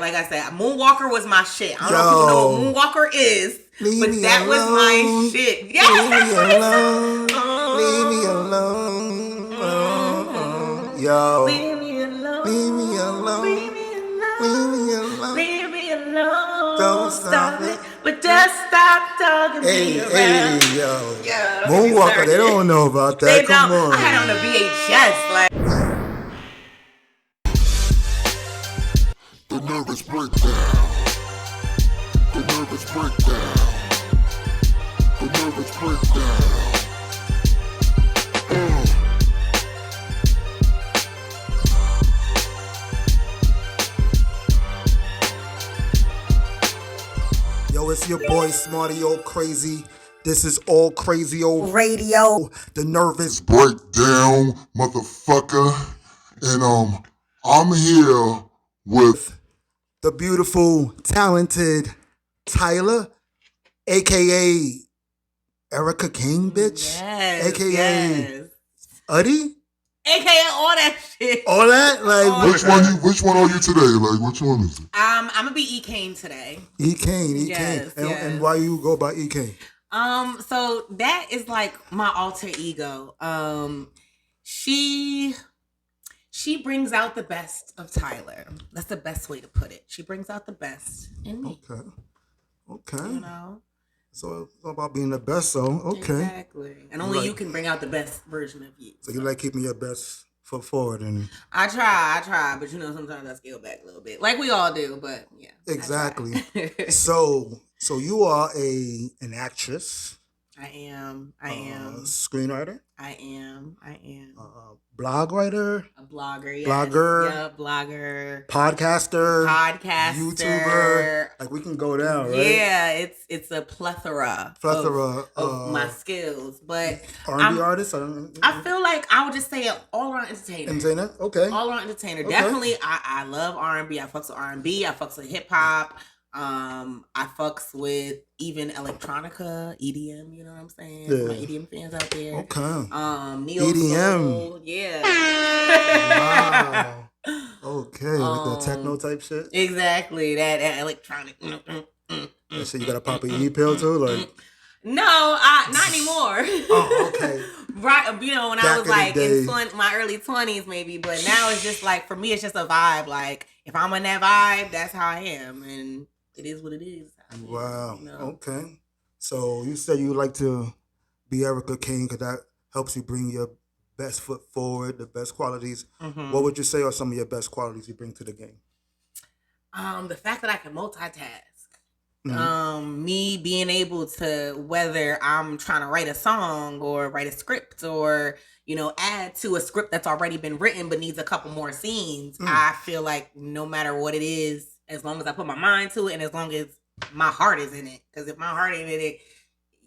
Like I said, Moonwalker was my shit. I don't know if people know what Moonwalker is, but that was my shit. Yes, leave me alone. Leave me alone. Yo. Leave me alone. Leave me alone. Leave me alone. Leave me alone. Leave me alone. Don't stop it. But just stop talking me around. Hey, yo. Yeah, Moonwalker, they don't know about that. They Come don't. on. I had on the VHS. Like. The nervous breakdown. The nervous breakdown. The nervous breakdown. Yo, it's your boy Smarty, old crazy. This is all crazy old radio. The nervous Breakdown, motherfucker. And I'm here with the beautiful, talented Tyler, aka Erica King, bitch. Yes. AKA yes. Uddy? AKA all that shit. All that? Like which one are you today? Like which one is it? I'm gonna be E Kane today. E Kane, E Yes, Kane. yes. And why you go by E Kane? So that is like my alter ego. She brings out the best of Tyler. That's the best way to put it. She brings out the best in me. Okay. You know? So it's all about being the best, so okay. Exactly. And only you can bring out the best version of you. So you like keeping your best foot forward and I try, but you know sometimes I scale back a little bit. Like we all do, but yeah. Exactly. So you are an actress. I am. Screenwriter. I am. Blog writer. A blogger. Yes. Blogger. Yeah, blogger. Podcaster. YouTuber. Like we can go down, right? Yeah, it's a plethora of my skills. But R&B artist. I feel like I would just say an all-around entertainer. Entertainer. Okay. All-around entertainer. Okay. Definitely. I love R&B. I fucks with R&B. I fucks with hip hop. I fucks with even electronica, EDM, you know what I'm saying? Yeah. My EDM fans out there. Okay. Neo EDM. Soul, yeah. Wow. Okay, like the techno type shit? Exactly, that electronic. That shit you gotta pop an E-pill too? Like No, not anymore. Oh, okay. Right, you know, when Back I was like in day. my early 20s maybe, but now it's just like, for me, it's just a vibe. Like, if I'm in that vibe, that's how I am, and it is what it is. Wow. You know? Okay. So you said you like to be Erica King because that helps you bring your best foot forward, the best qualities. Mm-hmm. What would you say are some of your best qualities you bring to the game? The fact that I can multitask. Mm-hmm. Me being able to, whether I'm trying to write a song or write a script or, you know, add to a script that's already been written but needs a couple more scenes, I feel like no matter what it is, as long as I put my mind to it and as long as my heart is in it, because if my heart ain't in it,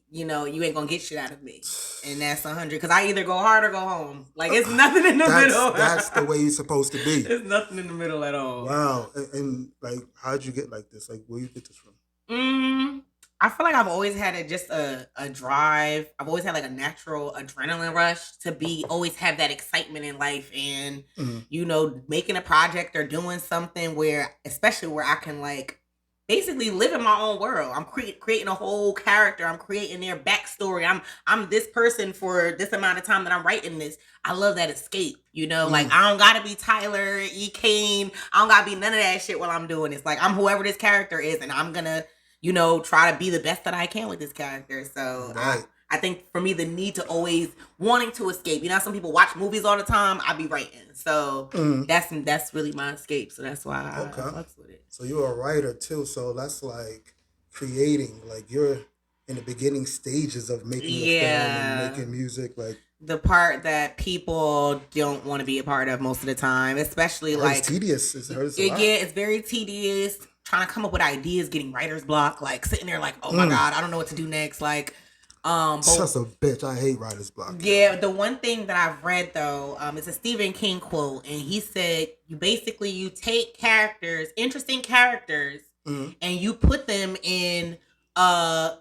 you know, you ain't gonna get shit out of me. And that's 100, because I either go hard or go home. Like, it's nothing in the middle. That's the way you're supposed to be. There's nothing in the middle at all. Wow. And like, how'd you get like this? Like, where you get this from? I feel like I've always had a drive. I've always had like a natural adrenaline rush to always have that excitement in life, and you know, making a project or doing something especially where I can like basically live in my own world. I'm creating a whole character. I'm creating their backstory. I'm this person for this amount of time that I'm writing this. I love that escape, you know? Like, I don't gotta be Tyler, E. Kane. I don't gotta be none of that shit while I'm doing this. Like, I'm whoever this character is, and I'm gonna, you know, try to be the best that I can with this character. So right. I think for me, the need to always wanting to escape. You know, some people watch movies all the time. I be writing. So that's really my escape. So that's why I fucks with it. So you're a writer too. So that's like creating. Like you're in the beginning stages of making a film and making music. Like the part that people don't want to be a part of most of the time, especially like it's tedious. It's very tedious. Trying to come up with ideas, getting writer's block, like sitting there like, oh my God, I don't know what to do next. Like, such a bitch. I hate writer's block. Yeah, the one thing that I've read though, it's a Stephen King quote, and he said, you take characters, interesting characters, and you put them in a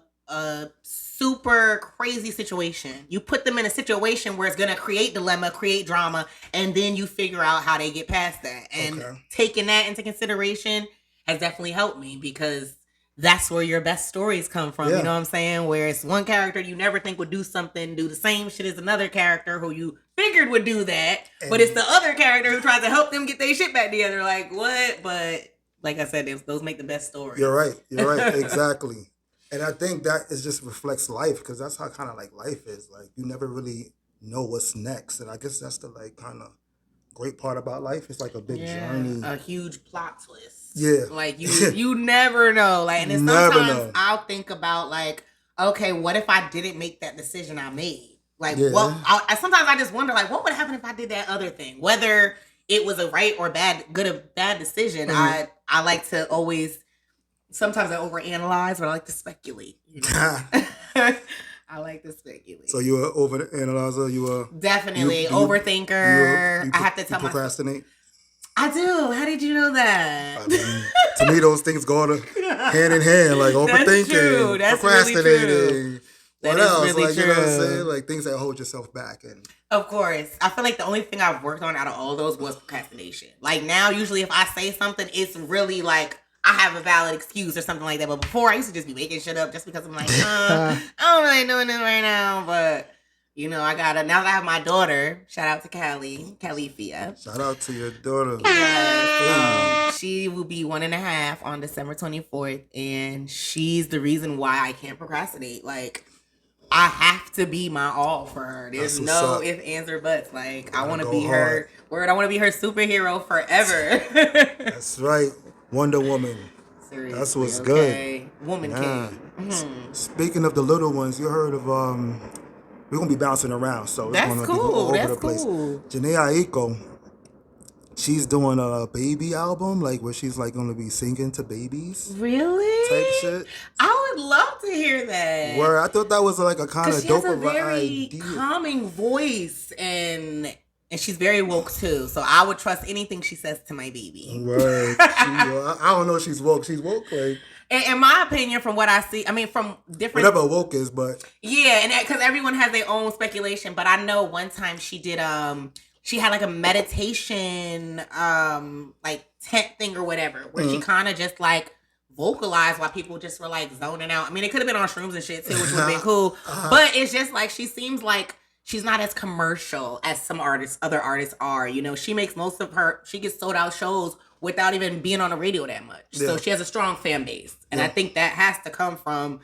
super crazy situation. You put them in a situation where it's gonna create dilemma, create drama, and then you figure out how they get past that. And taking that into consideration, has definitely helped me because that's where your best stories come from. Yeah. You know what I'm saying? Where it's one character you never think would do something, do the same shit as another character who you figured would do that, but it's the other character who tries to help them get their shit back together. Like, what? But like I said, those make the best stories. You're right. Exactly. And I think that is just reflects life, because that's how kind of like life is. Like, you never really know what's next. And I guess that's the like kind of great part about life. It's like a big journey. A huge plot twist. Yeah. Like you never know. Like, and then sometimes I'll think about like, okay, what if I didn't make that decision I made? Like, sometimes I just wonder, like, what would happen if I did that other thing? Whether it was a right or bad decision. Mm-hmm. I like to always, sometimes I overanalyze, but I like to speculate. You know? I like to speculate. So you a overanalyzer? You a definitely overthinker. I have to tell myself. Procrastinate? I do. How did you know that? I mean, to me, those things go hand in hand. Like overthinking, procrastinating. Really what else? Really like, true. You know what I'm saying? Like things that hold yourself back. And of course, I feel like the only thing I've worked on out of all those was procrastination. Like now, usually if I say something, it's really like I have a valid excuse or something like that. But before, I used to just be making shit up just because I'm like, I don't really doing this right now. But you know, now that I have my daughter, shout out to Califia. Shout out to your daughter. Yes, she will be 1.5 on December 24th, and she's the reason why I can't procrastinate. Like, I have to be my all for her. There's no ifs, ands, or buts. Like, I want to be her. I want to be her superhero forever. That's right, Wonder Woman. Seriously, that's what's good. Woman king. Mm-hmm. Speaking of the little ones, you heard of we're gonna be bouncing around, so it's gonna be all over the place. Janae Aiko, she's doing a baby album, like where she's like gonna be singing to babies. Really? Type shit. I would love to hear that. Where I thought that was like a kind of dope of an idea. She has a very calming voice, and she's very woke too. So I would trust anything she says to my baby. Right. I don't know if she's woke. She's woke, like. In my opinion, from what I see, I mean, from different... Whatever woke is, but... Yeah, and because everyone has their own speculation, but I know one time she did, she had like a meditation, like tent thing or whatever, where she kind of just like vocalized while people just were like zoning out. I mean, it could have been on shrooms and shit too, which would have been cool, but it's just like, she seems like she's not as commercial as some other artists are, you know? She makes she gets sold out shows without even being on the radio that much. Yeah. So she has a strong fan base. And I think that has to come from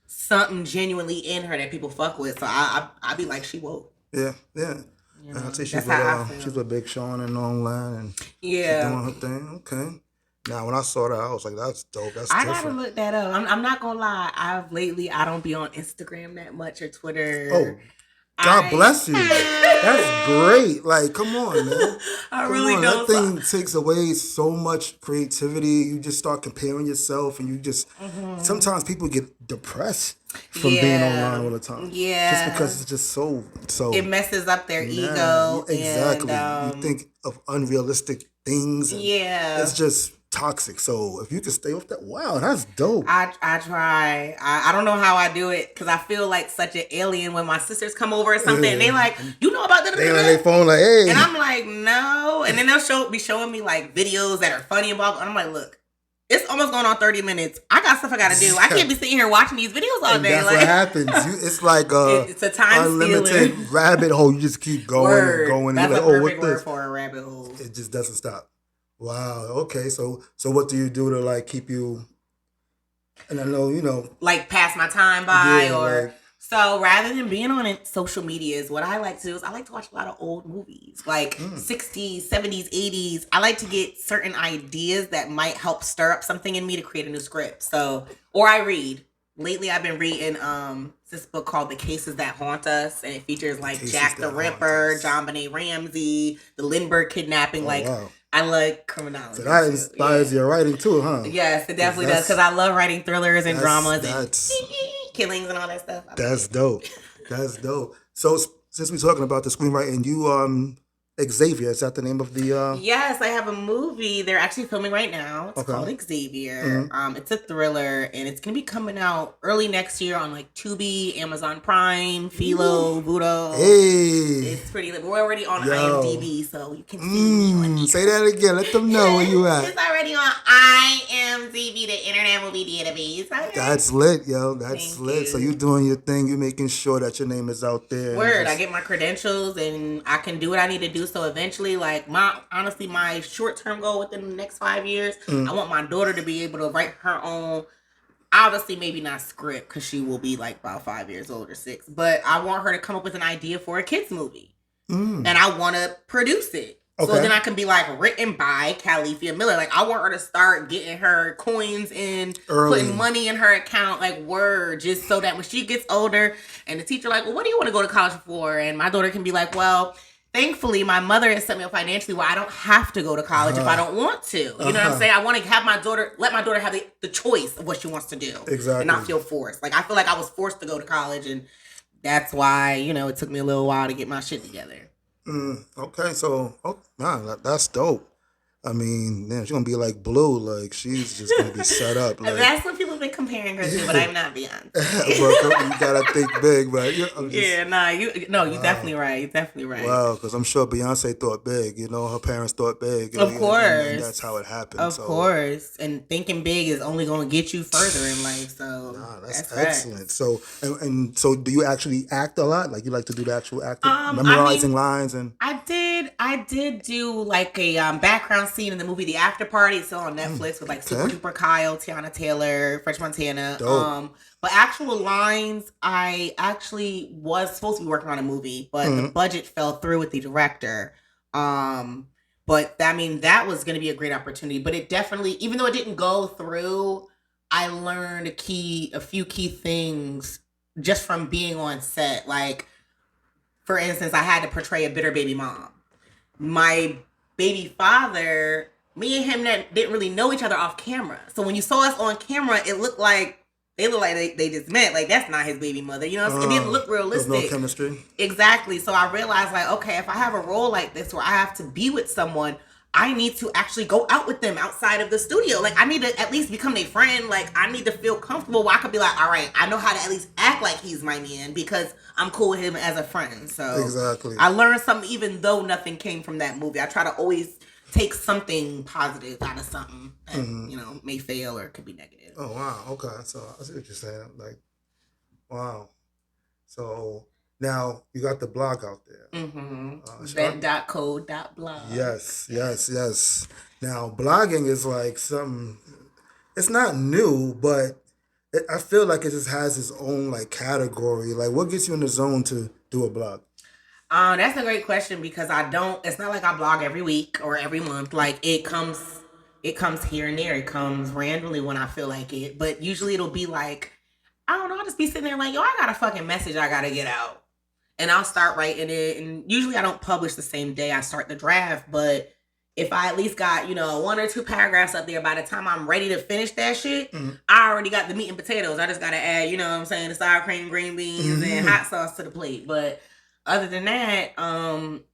something genuinely in her that people fuck with. So I'd be like, she woke. Yeah. You know, I'd say she's with Big Sean and online and she's doing her thing. Okay. Now, when I saw that, I was like, that's dope. That's different. I gotta look that up. I'm not gonna lie. I don't be on Instagram that much or Twitter. Oh. God bless you. That's great. Like, come on, man. I really don't. That thing takes away so much creativity. You just start comparing yourself, and you just... Sometimes people get depressed from being online all the time. Yeah. Just because it's just so... It messes up their ego. Exactly. And, you think of unrealistic things. And it's just... toxic. So if you can stay off that, wow, that's dope. I try. I don't know how I do it because I feel like such an alien when my sisters come over or something and they like, you know about that? They on their phone like, hey. And I'm like, no. And then they'll be showing me like videos that are funny about. And I'm like, look, it's almost going on 30 minutes. I got stuff I got to do. I can't be sitting here watching these videos all day. That's what happens. It's like it's a time unlimited rabbit hole. You just keep going and going. That's and a perfect word for a rabbit hole. It just doesn't stop. Wow. Okay. So what do you do to like keep you? And I know like pass my time by so rather than being on social medias, what I like to do is I like to watch a lot of old movies, like 60s, 70s, 80s. I like to get certain ideas that might help stir up something in me to create a new script. So, or I read. Lately, I've been reading this book called The Cases That Haunt Us, and it features like Jack the Ripper, John Benet Ramsey, the Lindbergh kidnapping. Wow. I like criminology. So that inspires your writing too, huh? Yes, it definitely does. Because I love writing thrillers and dramas and killings and all that stuff. That's dope. That's dope. So since we're talking about the screenwriting, Xavier, is that the name of the? Yes, I have a movie. They're actually filming right now. It's Okay. called Xavier. It's a thriller, and it's gonna be coming out early next year on like Tubi, Amazon Prime, Philo, Vudo. Hey. It's pretty. We're already on IMDb, so you can see me on here. Say that again. Let them know where you at. It's already on IMDb, the Internet Movie Database. Okay. That's lit, yo. That's Thank lit. you. So you doing your thing. You making sure that your name is out there. Word, I get my credentials and I can do what I need to do. So eventually, like my short-term goal within the next 5 years, I want my daughter to be able to write her own. Obviously, maybe not script because she will be like about 5 years old or 6. But I want her to come up with an idea for a kids movie, and I want to produce it. Okay. So then I can be like written by Califia Miller. Like I want her to start getting her coins in, putting money in her account, like word, just so that when she gets older and the teacher like, well, what do you want to go to college for? And my daughter can be like, well, thankfully my mother has set me up financially where I don't have to go to college if I don't want to. You know what I'm saying? I want to have let my daughter have the choice of what she wants to do. Exactly. And not feel forced. Like I feel like I was forced to go to college, and that's why, it took me a little while to get my shit together. Okay, so that's dope. I mean, man, she's gonna be like Blue, like she's just gonna be set up. Like, that's what people have been comparing her to, but I'm not Beyonce. Bro, you gotta think big, but you're definitely right. You're definitely right. Wow, because I'm sure Beyonce thought big. Her parents thought big. Of course, and that's how it happened. Of course, and thinking big is only going to get you further in life. So that's excellent. Right. So and so, do you actually act a lot? Like you like to do the actual acting, memorizing lines and? I did do like a background scene in the movie The After Party. It's still on Netflix with like Super Duper Kyle, Tiana Taylor, French Montana. Dope. But actual lines, I actually was supposed to be working on a movie, but the budget fell through with the director. But that was going to be a great opportunity. But it definitely, even though it didn't go through, I learned a few key things just from being on set. Like, for instance, I had to portray a bitter baby mom. My baby father, me and him didn't really know each other off camera. So when you saw us on camera, it looked like they just met. Like, that's not his baby mother. It didn't look realistic. There's no chemistry. Exactly. So I realized, like, okay, if I have a role like this where I have to be with someone, I need to actually go out with them outside of the studio. Like, I need to at least become their friend. Like, I need to feel comfortable where I could be like, all right, I know how to at least act like he's my man because I'm cool with him as a friend. So exactly. I learned something even though nothing came from that movie. I try to always take something positive out of something that, may fail or could be negative. Oh, wow. Okay. So I see what you're saying. Like, wow. So now you got the blog out there. Vet.code.blog. Yes. Now, blogging is like it's not new, but I feel like it just has its own like category. Like, what gets you in the zone to do a blog? That's a great question because it's not like I blog every week or every month. Like, it comes here and there. It comes randomly when I feel like it. But usually it'll be like, I don't know, I'll just be sitting there like, yo, I got a fucking message I gotta get out. And I'll start writing it. And usually I don't publish the same day I start the draft. But if I at least got, 1 or 2 paragraphs up there, by the time I'm ready to finish that shit, I already got the meat and potatoes. I just gotta add, the sour cream, green beans, and hot sauce to the plate. But other than that,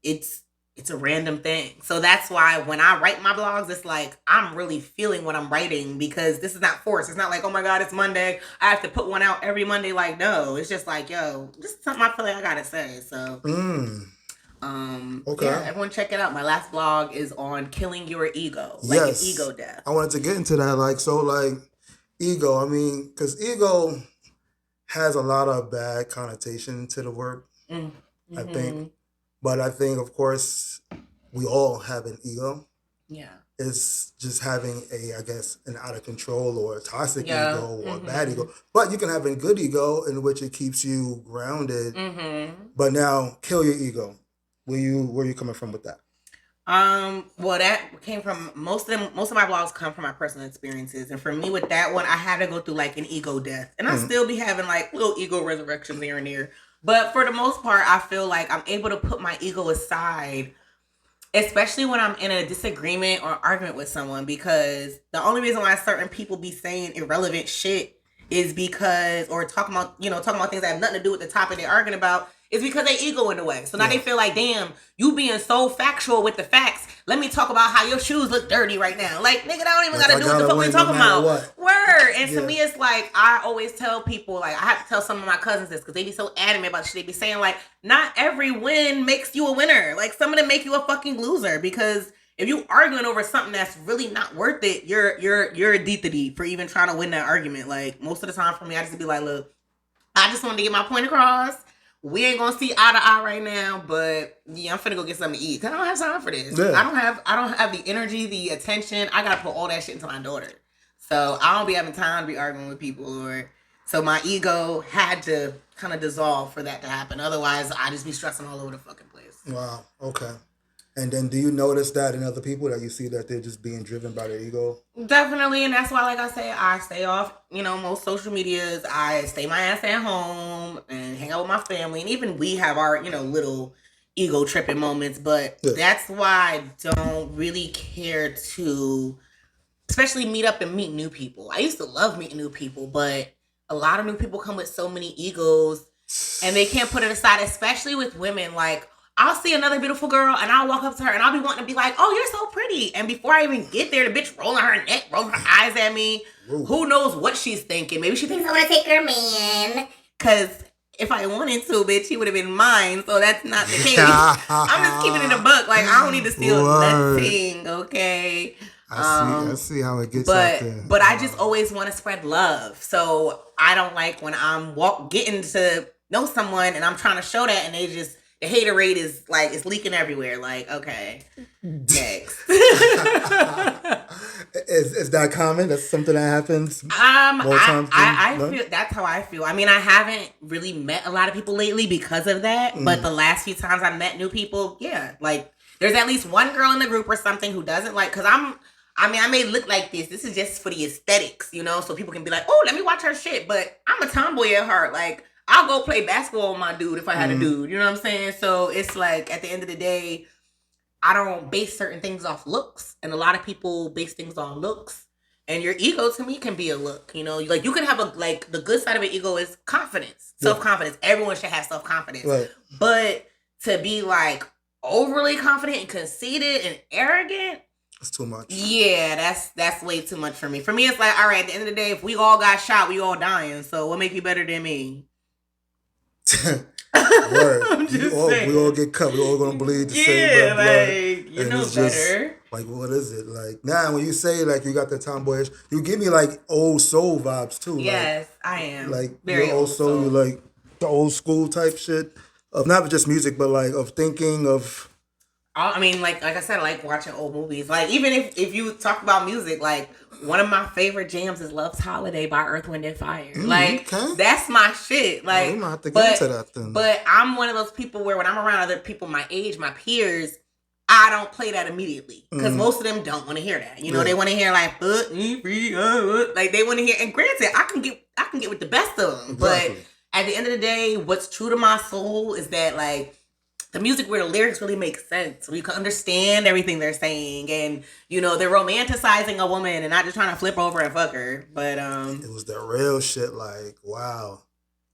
it's a random thing. So that's why when I write my blogs, it's like I'm really feeling what I'm writing because this is not forced. It's not like, oh my God, it's Monday, I have to put one out every Monday. Like, no, it's just like, yo, just something I feel like I gotta say. So okay. Yeah, everyone check it out. My last blog is on killing your ego. Like an ego death. I wanted to get into that. Like, so like ego, I mean, because ego has a lot of bad connotation to the word. I think. But I think, of course, we all have an ego. Yeah. It's just having an out of control or a toxic ego or a bad ego. But you can have a good ego in which it keeps you grounded. But now, kill your ego. Where you coming from with that? Well, that came from most of my blogs come from my personal experiences. And for me with that one, I had to go through like an ego death. And I still be having like little ego resurrections here and there. But for the most part, I feel like I'm able to put my ego aside, especially when I'm in a disagreement or argument with someone, because the only reason why certain people be saying irrelevant shit is because, or talking about things that have nothing to do with the topic they're arguing about, It's because they ego in the way. So now they feel like, damn, you being so factual with the facts. Let me talk about how your shoes look dirty right now. Like, nigga, I don't even gotta do what the fuck we talking about. Word. And to me, it's like, I always tell people, like, I have to tell some of my cousins this because they be so adamant about shit. They be saying, like, not every win makes you a winner. Like, some of them make you a fucking loser because if you arguing over something that's really not worth it, you're a deity for even trying to win that argument. Like, most of the time for me, I just be like, look, I just wanted to get my point across. We ain't gonna see eye to eye right now, but yeah, I'm finna go get something to eat. Cause I don't have time for this. Yeah. I don't have the energy, the attention. I gotta put all that shit into my daughter. So I don't be having time to be arguing with people so my ego had to kind of dissolve for that to happen. Otherwise, I just be stressing all over the fucking place. Wow. Okay. And then do you notice that in other people that you see that they're just being driven by their ego? Definitely. And that's why, like I say, I stay off, most social medias. I stay my ass at home and hang out with my family. And even we have our, little ego tripping moments. But that's why I don't really care to, especially meet up and meet new people. I used to love meeting new people, but a lot of new people come with so many egos and they can't put it aside, especially with women. Like, I'll see another beautiful girl and I'll walk up to her and I'll be wanting to be like, oh, you're so pretty. And before I even get there, the bitch rolling her neck, rolling her eyes at me. Ooh. Who knows what she's thinking? Maybe she thinks I want to take her man. Because if I wanted to, bitch, he would have been mine. So that's not the case. I'm just keeping it a buck. Like, I don't need to steal nothing, okay? I see how it gets out there. But I just always want to spread love. So I don't like when I'm getting to know someone and I'm trying to show that and they just... The haterade is like, it's leaking everywhere. Like, okay, next. Is that common? That's something that happens more times I feel that's how I feel. I mean, I haven't really met a lot of people lately because of that. But the last few times I met new people, yeah, like there's at least one girl in the group or something who doesn't like, because I may look like this. This is just for the aesthetics, so people can be like, oh, let me watch her shit. But I'm a tomboy at heart. Like, I'll go play basketball with my dude if I had a dude. You know what I'm saying? So it's like, at the end of the day, I don't base certain things off looks. And a lot of people base things on looks. And your ego, to me, can be a look. Like, you can have the good side of an ego is confidence. Self-confidence. Everyone should have self-confidence. Right. But to be, like, overly confident and conceited and arrogant, it's too much. Yeah, that's way too much for me. For me, it's like, all right, at the end of the day, if we all got shot, we all dying. So what make you better than me? Word. We all get cut. We all gonna bleed the same blood. You know better. Like, what is it? Like, now when you say like you got the tomboyish, you give me like old soul vibes too. Yes, like, I am. Like very old soul. You like the old school type shit of not just music, but like of thinking of. I mean, like I said, I like watching old movies. Like, even if you talk about music, like, one of my favorite jams is Love's Holiday by Earth, Wind, and Fire. That's my shit. Like, we might have to get into that then. But I'm one of those people where when I'm around other people my age, my peers, I don't play that immediately. Because most of them don't want to hear that. They want to hear like, like they want to hear. And granted, I can get with the best of them. Exactly. But at the end of the day, what's true to my soul is that, like, the music where the lyrics really make sense. You can understand everything they're saying. And, they're romanticizing a woman and not just trying to flip over and fuck her. But, it was the real shit, like, wow.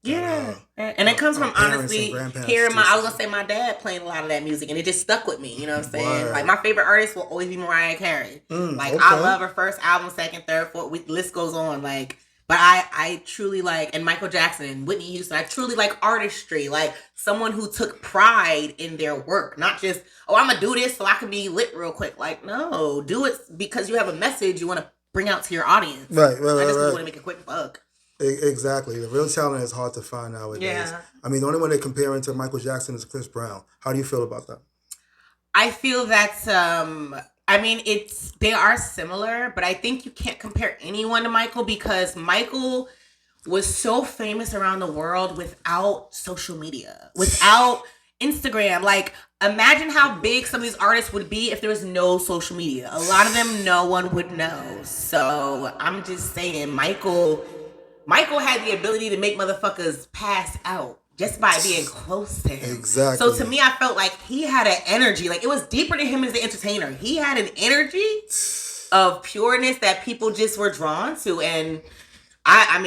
Yeah. And it comes from, honestly, hearing I was going to say my dad playing a lot of that music. And it just stuck with me. You know what I'm saying? Word. Like, my favorite artist will always be Mariah Carey. I love her first album, second, third, fourth. The list goes on. Like, but I truly like, and Michael Jackson, Whitney Houston, I truly like artistry. Like, someone who took pride in their work. Not just, I'm going to do this so I can be lit real quick. Like, no, do it because you have a message you want to bring out to your audience. Right. I just want to make a quick buck. Exactly. The real talent is hard to find nowadays. Yeah. I mean, the only one they're comparing to Michael Jackson is Chris Brown. How do you feel about that? I feel that's, they are similar, but I think you can't compare anyone to Michael because Michael was so famous around the world without social media, without Instagram. Like, imagine how big some of these artists would be if there was no social media. A lot of them, no one would know. So I'm just saying, Michael had the ability to make motherfuckers pass out just by being close to him. Exactly. So to me, I felt like he had an energy. Like, it was deeper than him as the entertainer. He had an energy of pureness that people just were drawn to. And I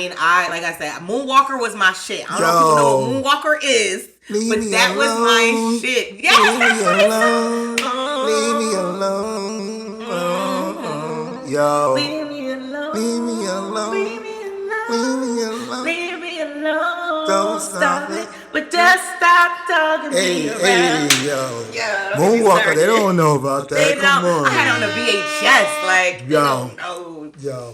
like I said, Moonwalker was my shit. I don't know if people know what Moonwalker is, but that was my shit. Yes, that's what it said. Leave me alone. Yo. Leave me alone. Leave me alone. Leave me alone. Leave me alone. Leave me alone. Don't stop it. But just stop talking to me around. Hey, yo. Yeah, Moonwalker, they don't know about that. They Come don't. on. I had it on the VHS. Like, they don't know. Yo.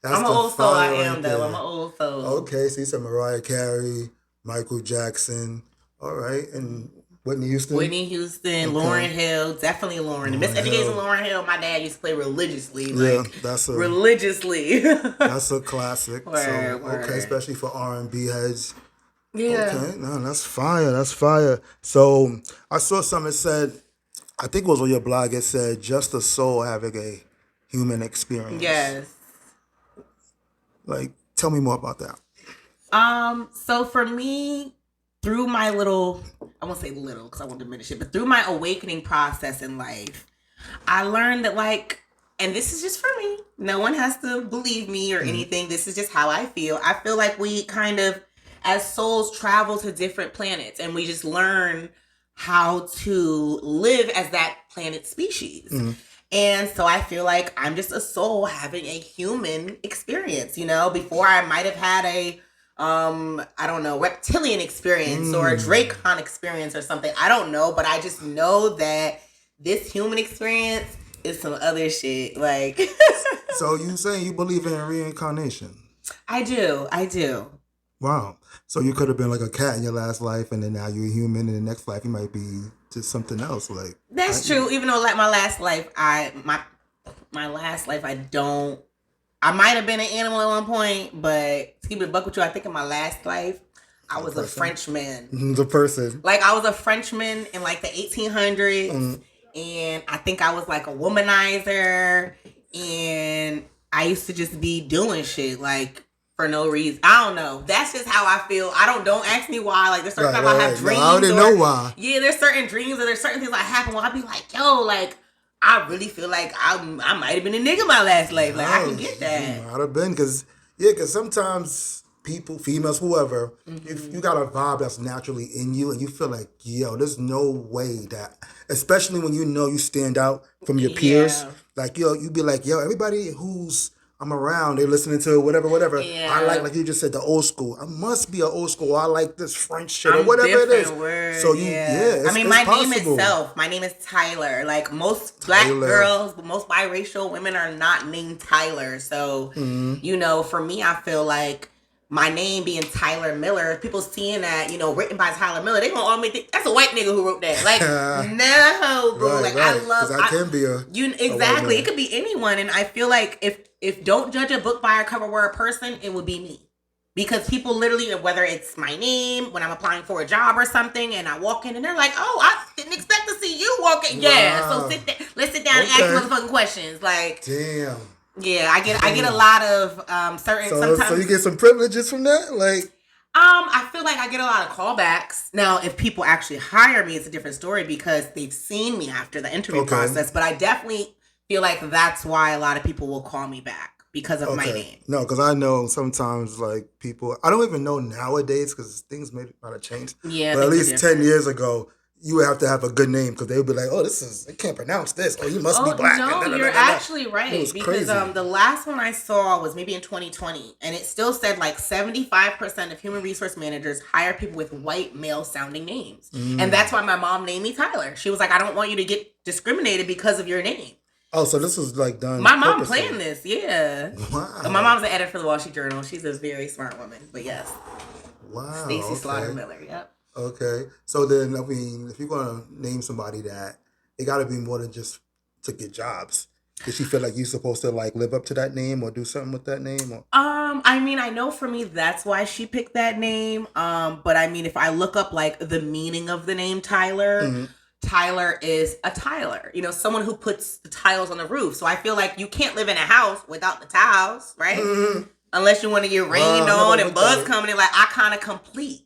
That's I'm an old soul. I am, right though. there. I'm an old soul. Okay, so you said Mariah Carey, Michael Jackson. All right. And Whitney Houston? Whitney Houston, Lauryn Hill. Definitely Lauryn. The Miseducation Lauryn Hill, my dad used to play religiously. Religiously. That's a classic. Word. Okay, especially for R&B heads. Yeah. Okay, no, that's fire. That's fire. So I saw something that said, I think it was on your blog, it said, just a soul having a human experience. Yes. Like, tell me more about that. So for me, through my little, I won't say little because I won't diminish it, but through my awakening process in life, I learned that and this is just for me. No one has to believe me or anything. This is just how I feel. I feel like we kind of, as souls, travel to different planets and we just learn how to live as that planet species. And so I feel like I'm just a soul having a human experience, before I might have had a, I don't know, reptilian experience or a Dracon experience or something. I don't know, but I just know that this human experience is some other shit. Like, So you saying you believe in reincarnation? I do. Wow. So you could have been like a cat in your last life, and then now you're a human. In the next life, you might be just something else. Like That's true. Even though, like my last life, my last life, I might have been an animal at one point, but to keep it a buck with you, I think in my last life, I was a Frenchman. The person. Like I was a Frenchman in like the 1800s, and I think I was like a womanizer, and I used to just be doing shit like for no reason. I don't know. That's just how I feel. Don't ask me why. Like there's certain times I have dreams. No, I didn't know why. Yeah, there's certain dreams or there's certain things that happen where I'll be like, yo, like I really feel like I might have been a nigga my last life. Like I can get that. You might have been because sometimes people, females, whoever, if you got a vibe that's naturally in you and you feel like, yo, there's no way that, especially when you stand out from your peers, like, yo, you be like, yo, everybody who's I'm around, they're listening to whatever. Yeah. I like you just said, the old school. I must be an old school. I like this French shit or whatever it is. So my name is Tyler. Like most black girls, but most biracial women are not named Tyler. So, for me, I feel like my name being Tyler Miller, people seeing that, written by Tyler Miller, they gonna automatically think that's a white nigga who wrote that. Like, no, bro. Right. I can be exactly. It could be anyone, and I feel like if don't judge a book by a cover, we're a person, it would be me. Because people literally, whether it's my name, when I'm applying for a job or something, and I walk in and they're like, oh, I didn't expect to see you walking. Wow. Yeah, so let's sit down and ask motherfucking questions. Like, damn. Yeah, I get a lot of certain. Sometimes, so you get some privileges from that, like. I feel like I get a lot of callbacks. Now, if people actually hire me, it's a different story because they've seen me after the interview process. But I definitely feel like that's why a lot of people will call me back because of my name. No, because I know sometimes like people, I don't even know nowadays because things might have changed. Yeah, but at least 10 years ago, you would have to have a good name because they would be like, oh, I can't pronounce this. Oh, you must be black. No, you're actually right. Because the last one I saw was maybe in 2020, and it still said like 75% of human resource managers hire people with white male sounding names. And that's why my mom named me Tyler. She was like, I don't want you to get discriminated because of your name. Oh, so this was like done. My mom planned this, yeah. Wow. My mom's an editor for the Wall Street Journal. She's a very smart woman, but yes. Wow. Stacey Slaughter Miller, yep. Okay. So then, I mean, if you're going to name somebody that, it got to be more than just to get jobs. Does she feel like you're supposed to like live up to that name or do something with that name? Or? I mean, I know for me, that's why she picked that name. But I mean, if I look up like the meaning of the name Tyler, Tyler is a tiler, someone who puts the tiles on the roof. So I feel like you can't live in a house without the tiles, right? Unless you want to get rained on and bugs coming in. Like, I kind of complete.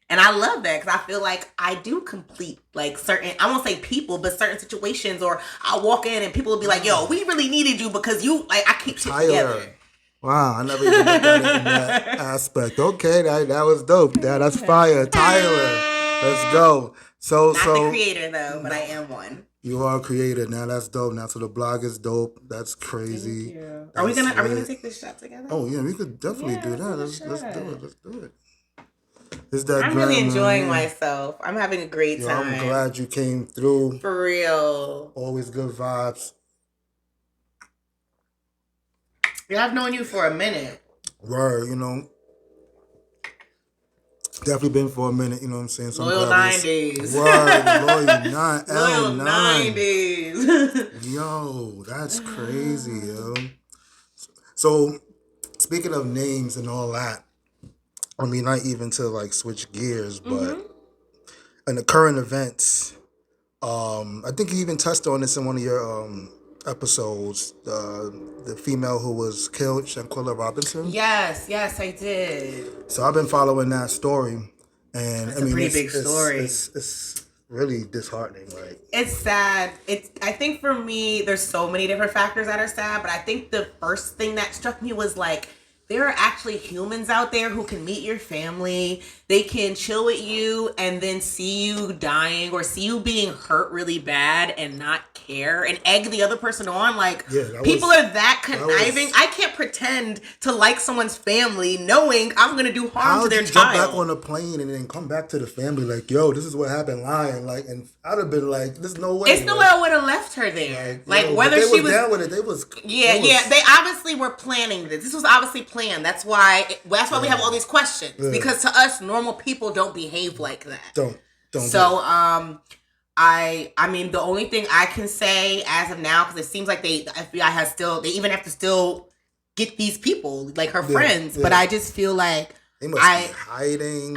And I love that because I feel like I do complete like certain, I won't say people, but certain situations, or I'll walk in and people will be like, yo, we really needed you because you, like, I keep shit together. Wow, I never even looked at it in that aspect. Okay, that was dope. That's fire. Tyler, let's go. Not the creator though, but I am one. You are a creator. Now that's dope. Now so the blog is dope. That's crazy. Thank you. Are we gonna take this shot together? Oh yeah, we could definitely do that. Let's do it. Let's do it. I'm really enjoying myself. I'm having a great time. I'm glad you came through. For real. Always good vibes. Yeah, I've known you for a minute. Word, definitely been for a minute, you know what I'm saying? Loyal 90s. Word, loyal 90s. Yo, that's crazy, yo. So, speaking of names and all that, I mean, not even to like switch gears, but in the current events, I think you even touched on this in one of your episodes, the female who was killed, Shanquella Robinson. Yes, I did. So I've been following that story, and it's a pretty big story. It's really disheartening. Like, it's sad. I think for me, there's so many different factors that are sad, but I think the first thing that struck me was like, there are actually humans out there who can meet your family. They can chill with you and then see you dying or see you being hurt really bad and not care and egg the other person on. Like, people are that conniving. I can't pretend to like someone's family knowing I'm going to do harm to their child. How jump back on a plane and then come back to the family like, yo, this is what happened lying. Like, and I'd have been like, there's no way. It's no way I would have left her there. Like whether she was down with it, they was. They obviously were planning this. This was obviously planned. That's why we have all these questions. Yeah. Because to us, normal people don't behave like that. Don't. So, I mean, the only thing I can say as of now, because it seems like the FBI they even have to still get these people, like her friends. Yeah. But I just feel like they must be hiding.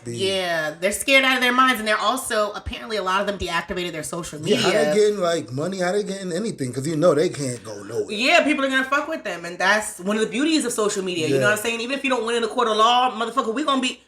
Yeah, they're scared out of their minds, and they're also apparently a lot of them deactivated their social media. Yeah, how they getting like money? How they getting anything? Because they can't go nowhere. Yeah, people are gonna fuck with them, and that's one of the beauties of social media. Yeah. You know what I'm saying? Even if you don't win in the court of law, motherfucker, we gonna be.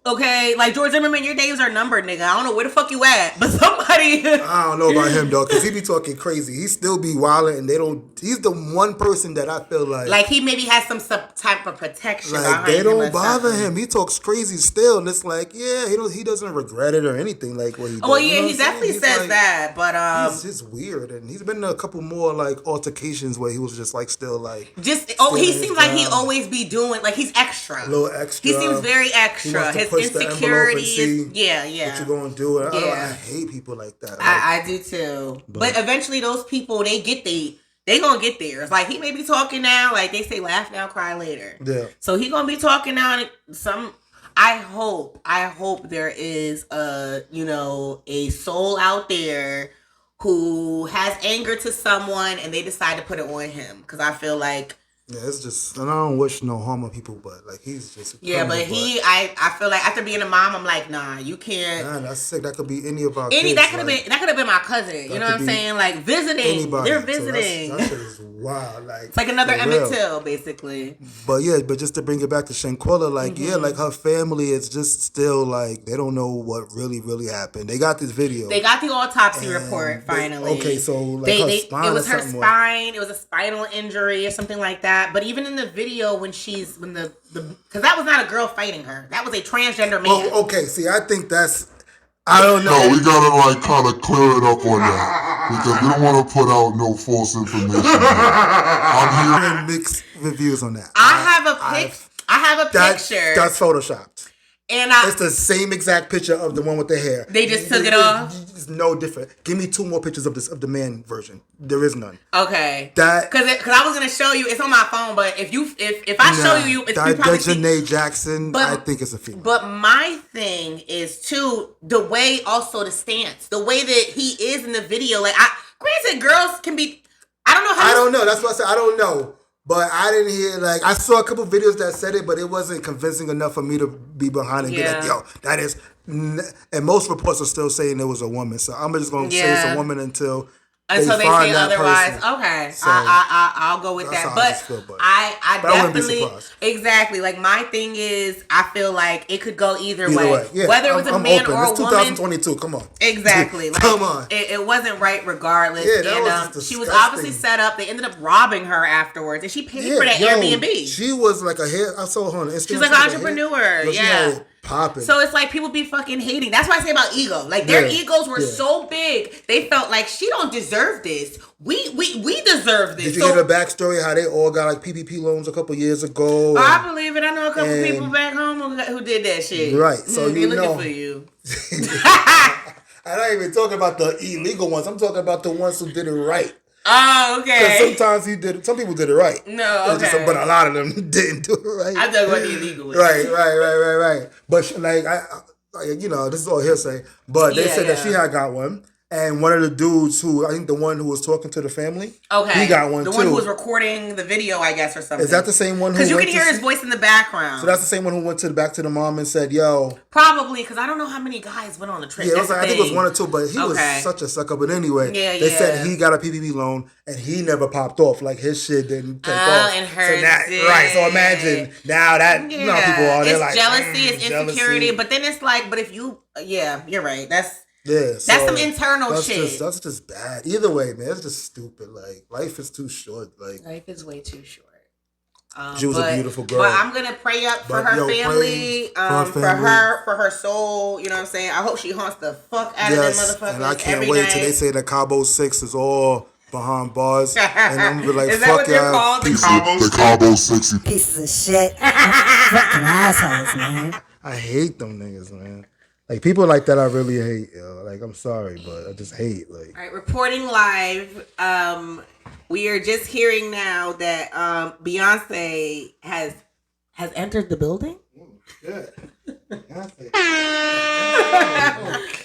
Okay, like George Zimmerman, your days are numbered, nigga. I don't know where the fuck you at, but somebody. I don't know about him though, because he be talking crazy. He still be wilding, and they don't. He's the one person that I feel like he maybe has some type of protection. Like they don't bother him. He talks crazy still, and it's like, yeah, he doesn't regret it or anything like what he. Well, yeah, he definitely says that, but he's weird, and he's been in a couple more like altercations where he was just like still like. He seems like he always be doing like he's extra. A little extra. He seems very extra. His insecurity yeah. What you gonna do? I hate people like that. Like, I do too. But eventually those people, they gonna get there. It's like he may be talking now, like they say, laugh now, cry later. Yeah. So he gonna be talking now. I hope there is a soul out there who has anger to someone and they decide to put it on him. Because I feel like. Yeah, it's just, and I don't wish no harm on people, but like he's just. I feel like after being a mom, I'm like, nah, you can't. Nah, that's sick. That could be any of our kids. That could have been my cousin. You know what I'm saying? Like visiting. Anybody. They're visiting. So that shit is wild. Like it's like another Emmett Till, basically. But just to bring it back to Shanquella, like like her family is just still like they don't know what really happened. They got this video. They got the autopsy report finally. Okay, so like it was her spine. It was a spinal injury or something like that. But even in the video, when because that was not a girl fighting her, that was a transgender man. Oh, okay. See, I think that's. I don't know. No, we gotta like kind of clear it up on that because we don't want to put out no false information. I'm hearing mixed reviews on that. I have a picture. That's photoshopped. And it's the same exact picture of the one with the hair. They just took it off? It's no different. Give me 2 more pictures of the man version. There is none. Okay. Because I was gonna show you. It's on my phone, but if I show you, it's that Janae Jackson. I think it's a female. But my thing is too the way, also the stance, the way that he is in the video. Like, granted, girls can be. I don't know how. I don't know. That's what I said. I don't know. But I didn't hear, like, I saw a couple videos that said it, but it wasn't convincing enough for me to be behind and be like, yo, that is. And most reports are still saying it was a woman. So I'm just going to say it's a woman until until they find say that otherwise. person. Okay, So, I'll go with that. how I But just feel, I but I wouldn't be definitely surprised. exactly like my thing is I feel like it could go either Either way. Yeah. Whether it was a man open. or a It's woman. 2022. Come on. Exactly. Like, come on. It wasn't right regardless. Yeah, that and was just she was disgusting. obviously set up. They ended up robbing her afterwards, and she paid for that Airbnb. She was like I saw her on Instagram. She's like an entrepreneur. She had it popping. So it's like people be fucking hating. That's why I say about ego. Like their egos were so big, they felt like she don't deserve this. We deserve this. Did you hear the backstory? How they all got like PPP loans a couple years ago? I believe it. I know a couple people back home who did that shit. Right. So they looking for you. I'm not even talking about the illegal ones. I'm talking about the ones who did it right. Oh, okay. Because sometimes some people did it right. No, okay. But a lot of them didn't do it right. I'm talking about the illegal ones. Right. But this is all hearsay. But they said that she had got one. And one of the dudes I think the one who was talking to the family, he got one too. The one who was recording the video, I guess, or something. Is that the same one? Because you can hear his voice in the background. So that's the same one who went back to the mom and said, "Yo." Probably, because I don't know how many guys went on the trip. Yeah, I think it was one or two, but he was such a sucker. But anyway, they said he got a PPP loan and he never popped off. Like his shit didn't take off. And hers did. Right. So imagine now that people are it's like jealousy, it's insecurity. But then it's like, but if you, you're right. That's some internal shit. That's just bad. Either way, man, it's just stupid. Like life is too short. Like life is way too short. She was a beautiful girl. But I'm gonna pray up for her family, for her soul. You know what I'm saying? I hope she haunts the fuck out of them motherfuckers. And I can't wait till they say that Cabo 6 is all behind bars. And I'm gonna be like, is fuck that what they're called? The Cabo 6. Pieces of shit. Fucking assholes, man. I hate them niggas, man. Like, people like that I really hate, yo. Like, I'm sorry, but I just hate, like... All right, reporting live, we are just hearing now that Beyonce has entered the building? Oh, shit. Beyonce.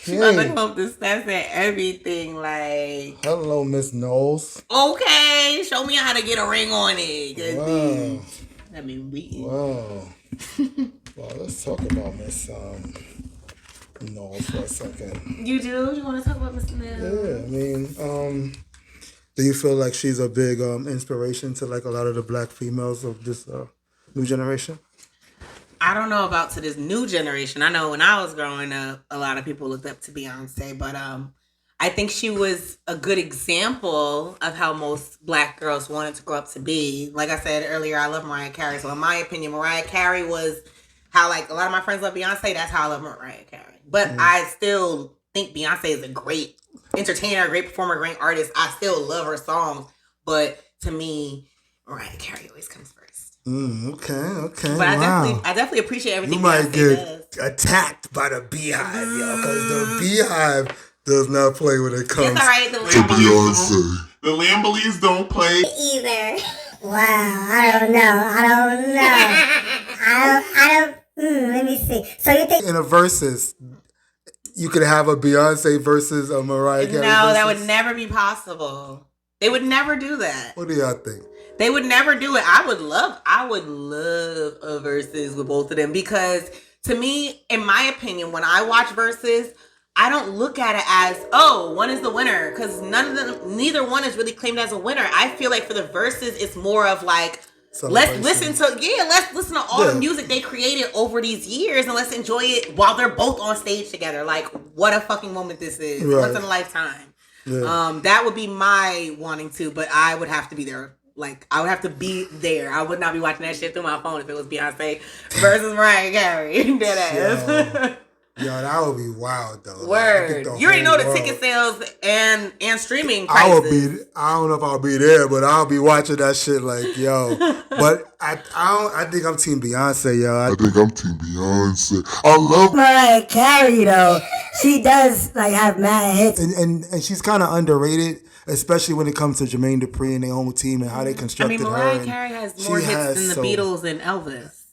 She's about to hope the stats and everything, like... Hello, Miss Knowles. Okay, show me how to get a ring on it. Wow. I mean, Wow. Well, let's talk about Miss... Knowles for a second. You do? You want to talk about Miss Knowles? Yeah, I mean, do you feel like she's a big inspiration to like a lot of the black females of this new generation? I don't know about to this new generation. I know when I was growing up, a lot of people looked up to Beyonce, but I think she was a good example of how most black girls wanted to grow up to be. Like I said earlier, I love Mariah Carey. So in my opinion, Mariah Carey was how like a lot of my friends love Beyonce. That's how I love Mariah Carey. But I still think Beyonce is a great entertainer, a great performer, great artist. I still love her songs. But to me, Mariah Carey always comes first. Okay. But I definitely appreciate everything you might Beyonce get attacked by the Beehive, yo, because the Beehive does not play when it comes to Beyonce. The Lamborghinis don't play either. Wow, I don't know. Let me see. So you think in a versus, you could have a Beyonce versus a Mariah Carey? No, that would never be possible. They would never do that. What do y'all think? They would never do it. I would love a versus with both of them because to me, in my opinion, when I watch versus, I don't look at it as, one is the winner because neither one is really claimed as a winner. I feel like for the versus, it's more of like, let's listen to all the music they created over these years and let's enjoy it while they're both on stage together. Like, what a fucking moment this is. Right. Once in a lifetime. Yeah. That would be my wanting to, but I would have to be there. Like, I would have to be there. I would not be watching that shit through my phone if it was Beyonce versus Mariah Carey. Dead ass. Yo, that would be wild though. Word. Like, you already know the ticket sales and streaming prices. I don't know if I'll be there, but I'll be watching that shit like, yo. But I think I'm team Beyonce, yo. I think I'm team Beyonce. I love Mariah Carey though. She does like have mad hits. And she's kind of underrated, especially when it comes to Jermaine Dupri and their whole team and how they constructed her. Mariah Carey has more hits than the Beatles and Elvis.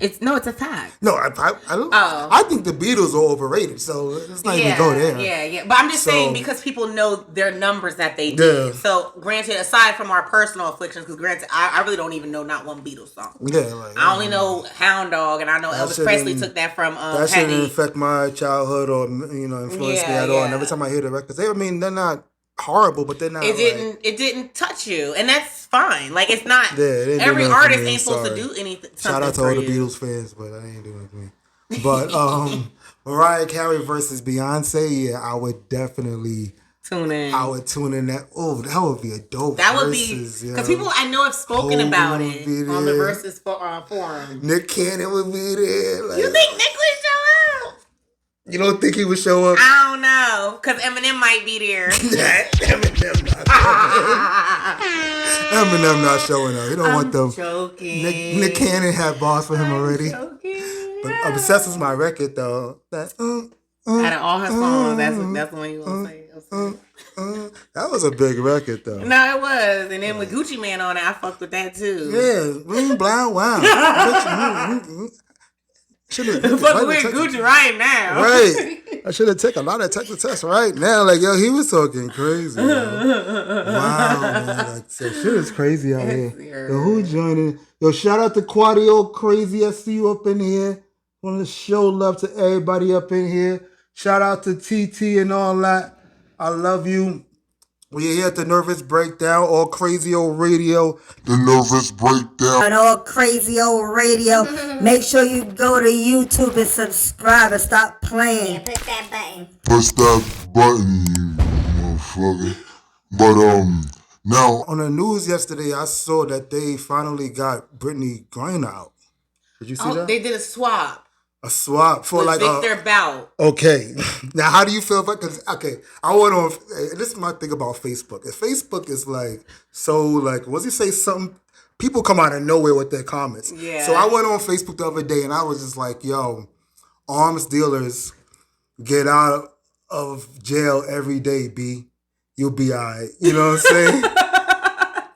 It's a fact. No, I don't. I think the Beatles are overrated, so let's not even go there. Yeah. But I'm just saying because people know their numbers that they did. Yeah. So, granted, aside from our personal afflictions, because granted, I really don't even know not one Beatles song. Yeah, like I only know Hound Dog, and I know Elvis Presley took that from that Penny. shouldn't affect my childhood or influence me at all. And every time I hear the records, they're not horrible, but they're not. It didn't touch you, and that's fine. Like it's not. Yeah, every artist ain't supposed to do anything. Shout out to all the Beatles fans, but I ain't doing it for me. But Mariah Carey versus Beyonce, yeah, I would definitely tune in. I would tune in. That that would be a dope. That would be because people I know have spoken about it on the Versus forum. Nick Cannon would be there. Like, you think Nick would show up? You don't think he would show up? I don't know, because Eminem might be there. Eminem not showing up. He don't want them. Joking. Nick Cannon had bars for him already. But Obsessed was my record though. That out of all her songs, that's the one you gonna say. That was a big record though. No, it was. And then with Gucci Man on it, I fucked with that too. Yeah, blind wow. Fuck with Gucci right now. Right. I should have taken a lot of technical tests right now. Like, yo, he was talking crazy. Wow, man. Like, so shit is crazy out here. Yo, who joining? Yo, shout out to Quadio Crazy. I see you up in here. Want to show love to everybody up in here. Shout out to TT and all that. I love you. We're here at the Nervous Breakdown, all crazy old radio. The Nervous Breakdown. And all crazy old radio. Make sure you go to YouTube and subscribe and stop playing. Yeah, push that button. Push that button, you motherfucker. But, now. On the news yesterday, I saw that they finally got Brittany Griner out. Did you see that? They did a swap. A swap for with like Victor Bout. Okay. Now, how do you feel about? Because I went on. This is my thing about Facebook. If Facebook is like so like, what's he say? Something people come out of nowhere with their comments. Yeah. So I went on Facebook the other day and I was just like, yo, arms dealers get out of jail every day. B, you'll be alright. You know what I'm saying?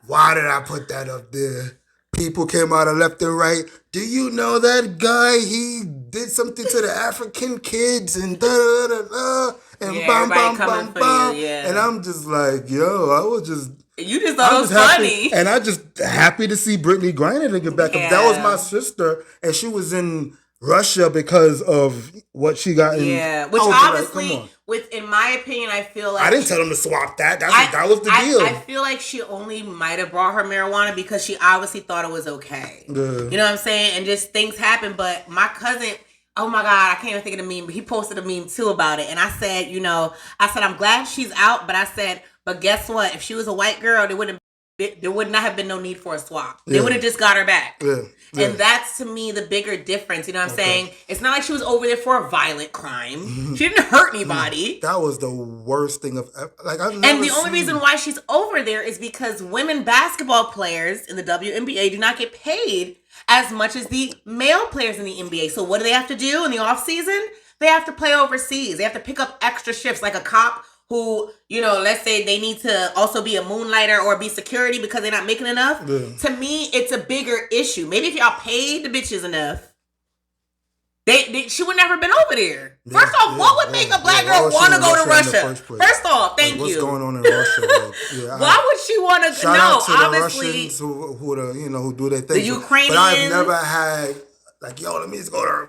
Why did I put that up there? People came out of left and right. Do you know that guy? He did something to the African kids and da da da da and bam bam bam bam. Yeah. And I'm just like, yo, I was just. You just thought it was funny. And I just happy to see Brittany Griner to get back. Yeah. That was my sister, and she was in Russia because of what she got in. Yeah, which obviously, in my opinion, I feel like I didn't tell them to swap that. That was the deal. I feel like she only might have brought her marijuana because she obviously thought it was okay. Yeah. You know what I'm saying? And just things happen. But my cousin, oh my God, I can't even think of the meme, but he posted a meme too about it. And I said, I'm glad she's out, but I said, but guess what? If she was a white girl, there would not have been no need for a swap. They would have just got her back. Yeah. Yeah. And that's, to me, the bigger difference. You know what I'm saying? It's not like she was over there for a violent crime. She didn't hurt anybody. That was the worst thing of ever. Like, I've never and the only reason why she's over there is because women basketball players in the WNBA do not get paid as much as the male players in the NBA. So what do they have to do in the off season? They have to play overseas. They have to pick up extra shifts, like a cop who, let's say they need to also be a moonlighter or be security because they're not making enough. Yeah. To me, it's a bigger issue. Maybe if y'all paid the bitches enough, she would never been over there. Yeah, First off, what would make a black girl want to go to Russia? First off, thank you. What's going on in Russia? Why would she want to? No, obviously, the Russians who do their thing. The Ukrainians. But I've never had. Like, yo, let me just go to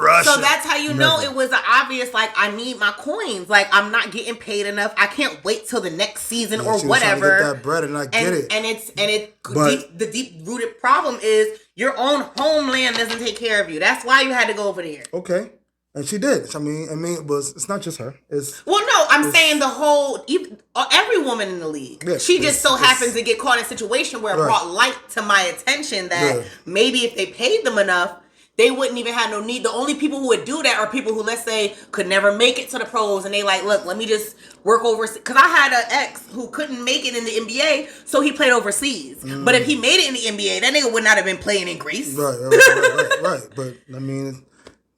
Russia. So that's how you know it was an obvious, like, I need my coins. Like, I'm not getting paid enough. I can't wait till the next season or whatever. Get that bread and I get it. The deep-rooted problem is your own homeland doesn't take care of you. That's why you had to go over there. Okay. And she did. I mean, it's not just her. I'm saying the whole, every woman in the league. Yeah, she just so happens to get caught in a situation where it brought light to my attention that maybe if they paid them enough, they wouldn't even have no need. The only people who would do that are people who, let's say, could never make it to the pros. And they like, look, let me just work overseas. Because I had an ex who couldn't make it in the NBA, so he played overseas. Mm. But if he made it in the NBA, that nigga would not have been playing in Greece. Right. But, I mean...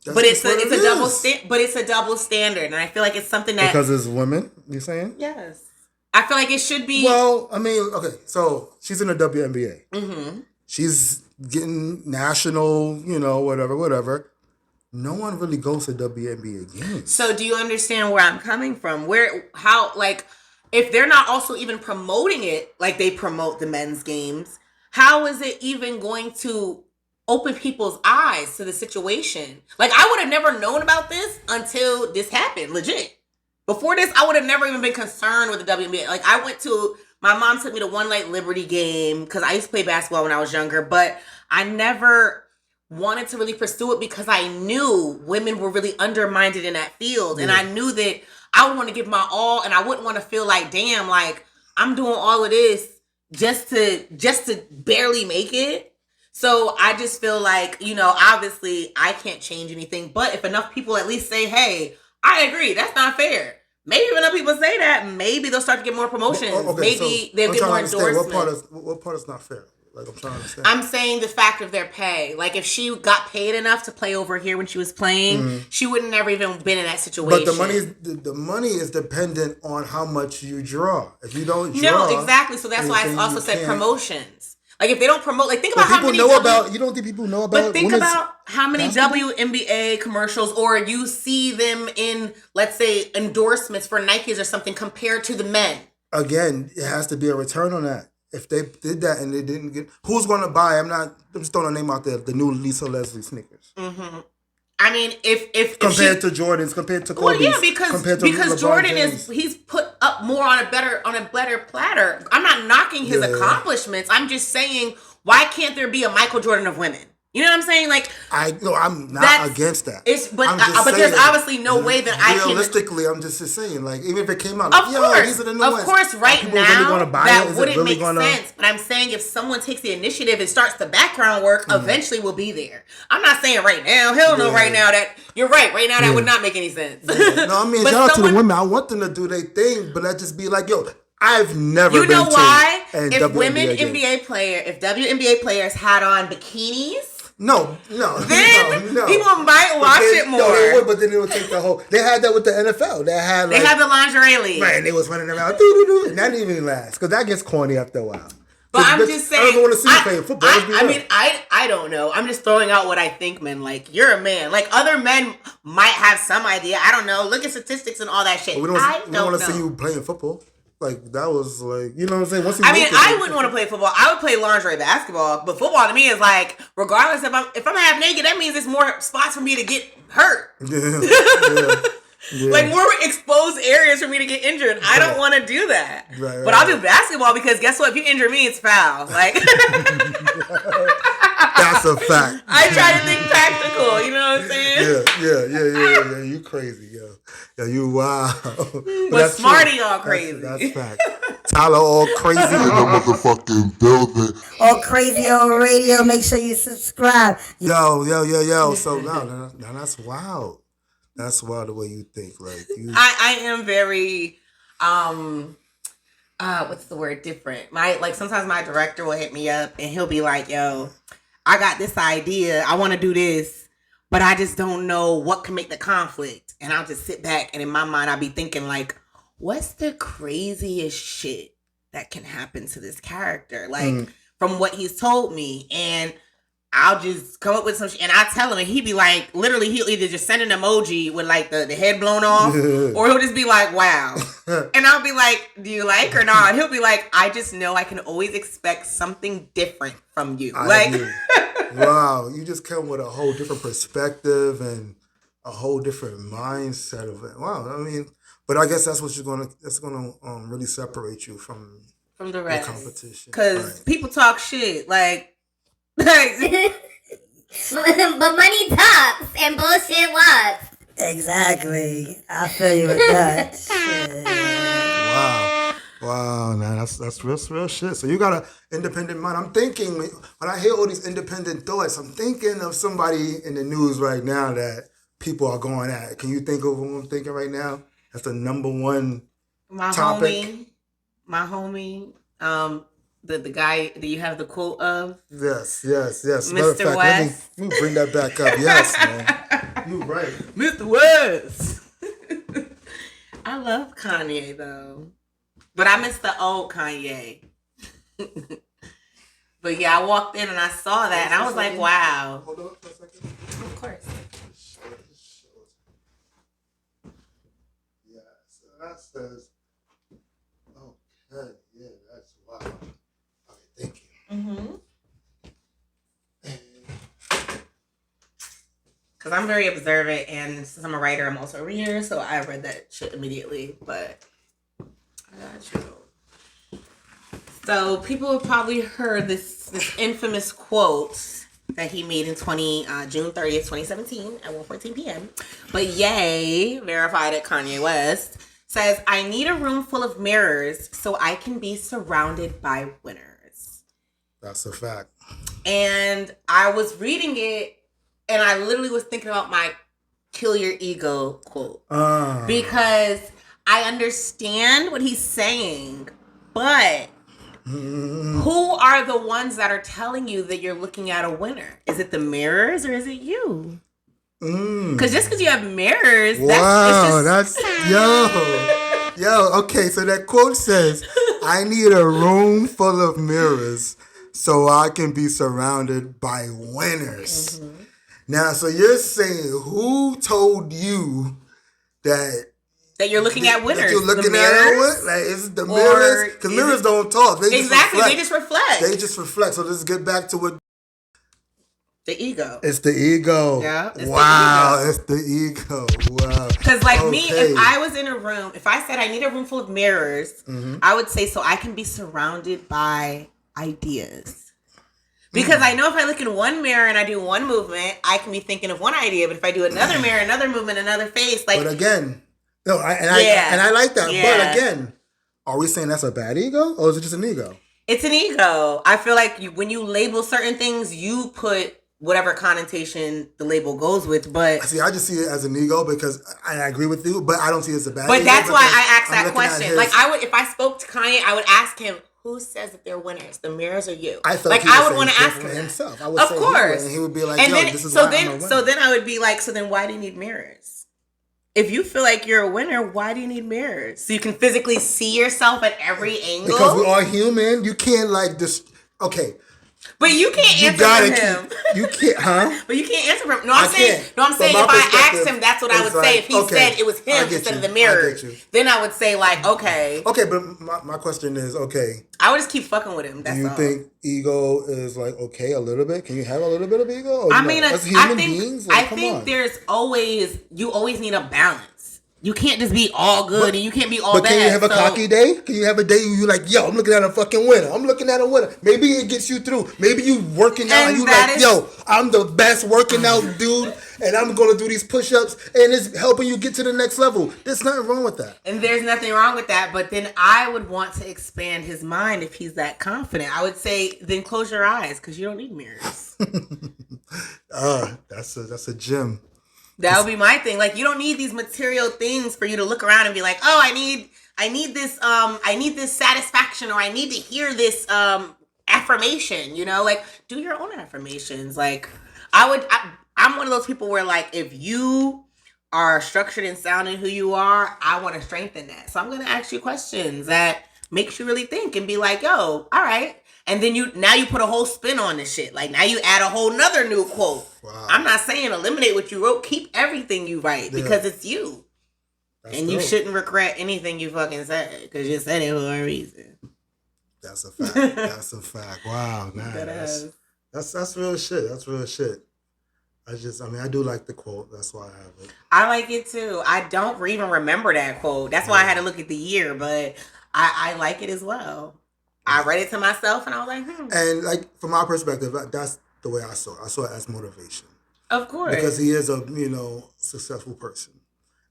it's a double standard. And I feel like it's something that... Because it's women, you saying? Yes. I feel like it should be... Well, I mean, okay, so she's in the WNBA. Mm-hmm. She's getting national, whatever. No one really goes to WNBA games. So do you understand where I'm coming from? If they're not also even promoting it like they promote the men's games, how is it even going to open people's eyes to the situation? Like, I would have never known about this until this happened, legit. Before this, I would have never even been concerned with the WNBA. Like, my mom took me to one like Liberty game because I used to play basketball when I was younger, but I never wanted to really pursue it because I knew women were really undermined in that field. And I knew that I would want to give my all, and I wouldn't want to feel like, damn, like I'm doing all of this just to barely make it. So I just feel like, obviously I can't change anything, but if enough people at least say, hey, I agree, that's not fair. Maybe if enough people say that, maybe they'll start to get more promotions. Maybe they'll get more endorsements. What part is not fair? Like, I'm trying to understand. I'm saying the fact of their pay. Like, if she got paid enough to play over here when she was playing, she wouldn't never even been in that situation. But the money is dependent on how much you draw. If you don't draw... No, exactly. So that's why I also said promotions. Like, if they don't promote... Like, think about how many... You don't think people know about... But think about how many WNBA commercials, or you see them in, let's say, endorsements for Nikes or something compared to the men. Again, it has to be a return on that. If they did that and they didn't get... Who's going to buy? I'm just throwing a name out there. The new Lisa Leslie sneakers. Mm-hmm. I mean, if compared to Jordan's, compared to Kobe's. Well, yeah, because Jordan he's put up more on a better platter. I'm not knocking his accomplishments. I'm just saying, why can't there be a Michael Jordan of women? You know what I'm saying? Like, I'm not against that. But there's obviously no way that I can. Realistically, I'm just saying, like, even if it came out, these are the new ones. Of course, right now that wouldn't make sense. But I'm saying if someone takes the initiative and starts the background work, eventually we'll be there. I'm not saying right now. Hell no, right now that you're right. Right now that would not make any sense. No, I mean, shout out to the women. I want them to do their thing, but I just be like, yo. I've never been to... You know why? If WNBA players had on bikinis... No. Then people might watch it more. No, they would, but then it would take the whole... They had that with the NFL. They had the lingerie league. Right, and they was running around, and that didn't even last, because that gets corny after a while. But I'm just saying... I don't want to see you playing football. I don't know. I'm just throwing out what I think, man. Like, you're a man. Like, other men might have some idea. I don't know. Look at statistics and all that shit. We don't want to see you playing football. Like, that was like, you know what I'm saying? I wouldn't want to play football. I would play lingerie basketball. But football to me is like, regardless if I'm half naked, that means there's more spots for me to get hurt. Yeah. Like, more exposed areas for me to get injured. I don't want to do that. Right. But I'll do basketball because guess what? If you injure me, it's foul. Like, that's a fact. I try to think practical. You know what I'm saying? Yeah. You crazy, yo. Yeah, you wow. But Smarty all crazy. That's fact. Tyler all crazy in the motherfucking building. All crazy on radio. Make sure you subscribe. Yo. So now that's wild. That's wild the way you think. Like I am very what's the word? Different. Sometimes my director will hit me up and he'll be like, yo, I got this idea. I want to do this, but I just don't know what can make the conflict. And I'll just sit back and in my mind I'll be thinking like, what's the craziest shit that can happen to this character? Like from what he's told me. And I'll just come up with some shit and I tell him and he'd be like, literally he'll either just send an emoji with like the head blown off or he'll just be like, wow. And I'll be like, do you like or not? He'll be like, I just know I can always expect something different from you. Wow, you just come with a whole different perspective and a whole different mindset of it. Wow, I mean, but I guess that's gonna really separate you from the rest. The competition. Because people talk shit like but money talks and bullshit walks. Exactly. I feel you with that. Wow, man, that's real shit. So you got an independent mind. I'm thinking when I hear all these independent thoughts, I'm thinking of somebody in the news right now that people are going at. Can you think of who I'm thinking right now? That's the number one topic. My homie. The guy that you have the quote of? Yes. Mr. West. Let me bring that back up. Yes, man. You're right. Mr. West. I love Kanye, though. But I miss the old Kanye. But yeah, I walked in and I saw that and I was like, wow. Hold on for a second. Of course. Yeah, so that says, okay, yeah, that's wow. Thank you. Mm-hmm. Because I'm very observant, and since I'm a writer, I'm also a reader, so I read that shit immediately. But I got you. So people have probably heard this infamous quote that he made in June 30th, 2017 at 1:14 p.m. But Ye, verified at Kanye West, says, "I need a room full of mirrors so I can be surrounded by winners." That's a fact. And I was reading it, and I literally was thinking about my "kill your ego" quote. Because I understand what he's saying, but who are the ones that are telling you that you're looking at a winner? Is it the mirrors or is it you? Because just because you have mirrors, that's yo. Okay, so that quote says, "I need a room full of mirrors so I can be surrounded by winners." Mm-hmm. Now, so you're saying who told you that you're looking at winners? That you're looking at like, is it the mirrors? Because mirrors don't talk. They just reflect. They just reflect. So let's get back to what. The ego. It's the ego. Yeah. It's the ego. Wow. Because me, if I was in a room, if I said I need a room full of mirrors, I would say so I can be surrounded by ideas. Because I know if I look in one mirror and I do one movement, I can be thinking of one idea. But if I do another mirror, another movement, another face, like. But again, no, I like that. Yeah. But again, are we saying that's a bad ego, or is it just an ego? It's an ego. I feel like when you label certain things, you put whatever connotation the label goes with. But see, I just see it as an ego because I agree with you, but I don't see it as a bad. But that's why I asked that question. Like I would, if I spoke to Kanye, I would ask him, "Who says that they're winners, the mirrors or you?" I felt like I would want to ask him himself. I would of say course, and he would be like, and "Yo, then, this is so why then, I'm a winner." So then I would be like, "So then, why do you need mirrors? If you feel like you're a winner, why do you need mirrors? So you can physically see yourself at every angle." Because we are human. You can't like just okay. But you can't answer for him. You can't, huh? But you can't answer for him. No, I'm saying if I asked him, that's what I would say. If he said it was him instead of the mirror, then I would say like, okay. Okay, but my question is, okay. I would just keep fucking with him. That's all. Do you think ego is like okay a little bit? Can you have a little bit of ego? Or I mean, as human beings, like, I think you always need a balance. You can't just be all good and you can't be all bad. But can you have a cocky day? Can you have a day where you like, yo, I'm looking at a fucking winner. I'm looking at a winner. Maybe it gets you through. Maybe you working out and you like, yo, I'm the best working out dude and I'm going to do these push-ups and it's helping you get to the next level. There's nothing wrong with that. And there's nothing wrong with that. But then I would want to expand his mind if he's that confident. I would say, then close your eyes because you don't need mirrors. That's a gem. That would be my thing. Like, you don't need these material things for you to look around and be like, oh, I need this satisfaction, or I need to hear this affirmation, you know? Like, do your own affirmations. Like, I'm one of those people where, like, if you are structured and sound in who you are, I want to strengthen that. So I'm going to ask you questions that makes you really think and be like, yo, all right. And then you put a whole spin on this shit. Like, now you add a whole nother new quote. Wow. I'm not saying eliminate what you wrote. Keep everything you write because it's you. That's and dope. You shouldn't regret anything you fucking said because you said it for a reason. That's a fact. That's a fact. Wow, man. That's real shit. That's real shit. I do like the quote. That's why I have it. I like it too. I don't even remember that quote. That's why I had to look at the year, but I like it as well. I read it to myself and I was like, And like from my perspective, that's the way I saw it. I saw it as motivation. Of course. Because he is a, successful person.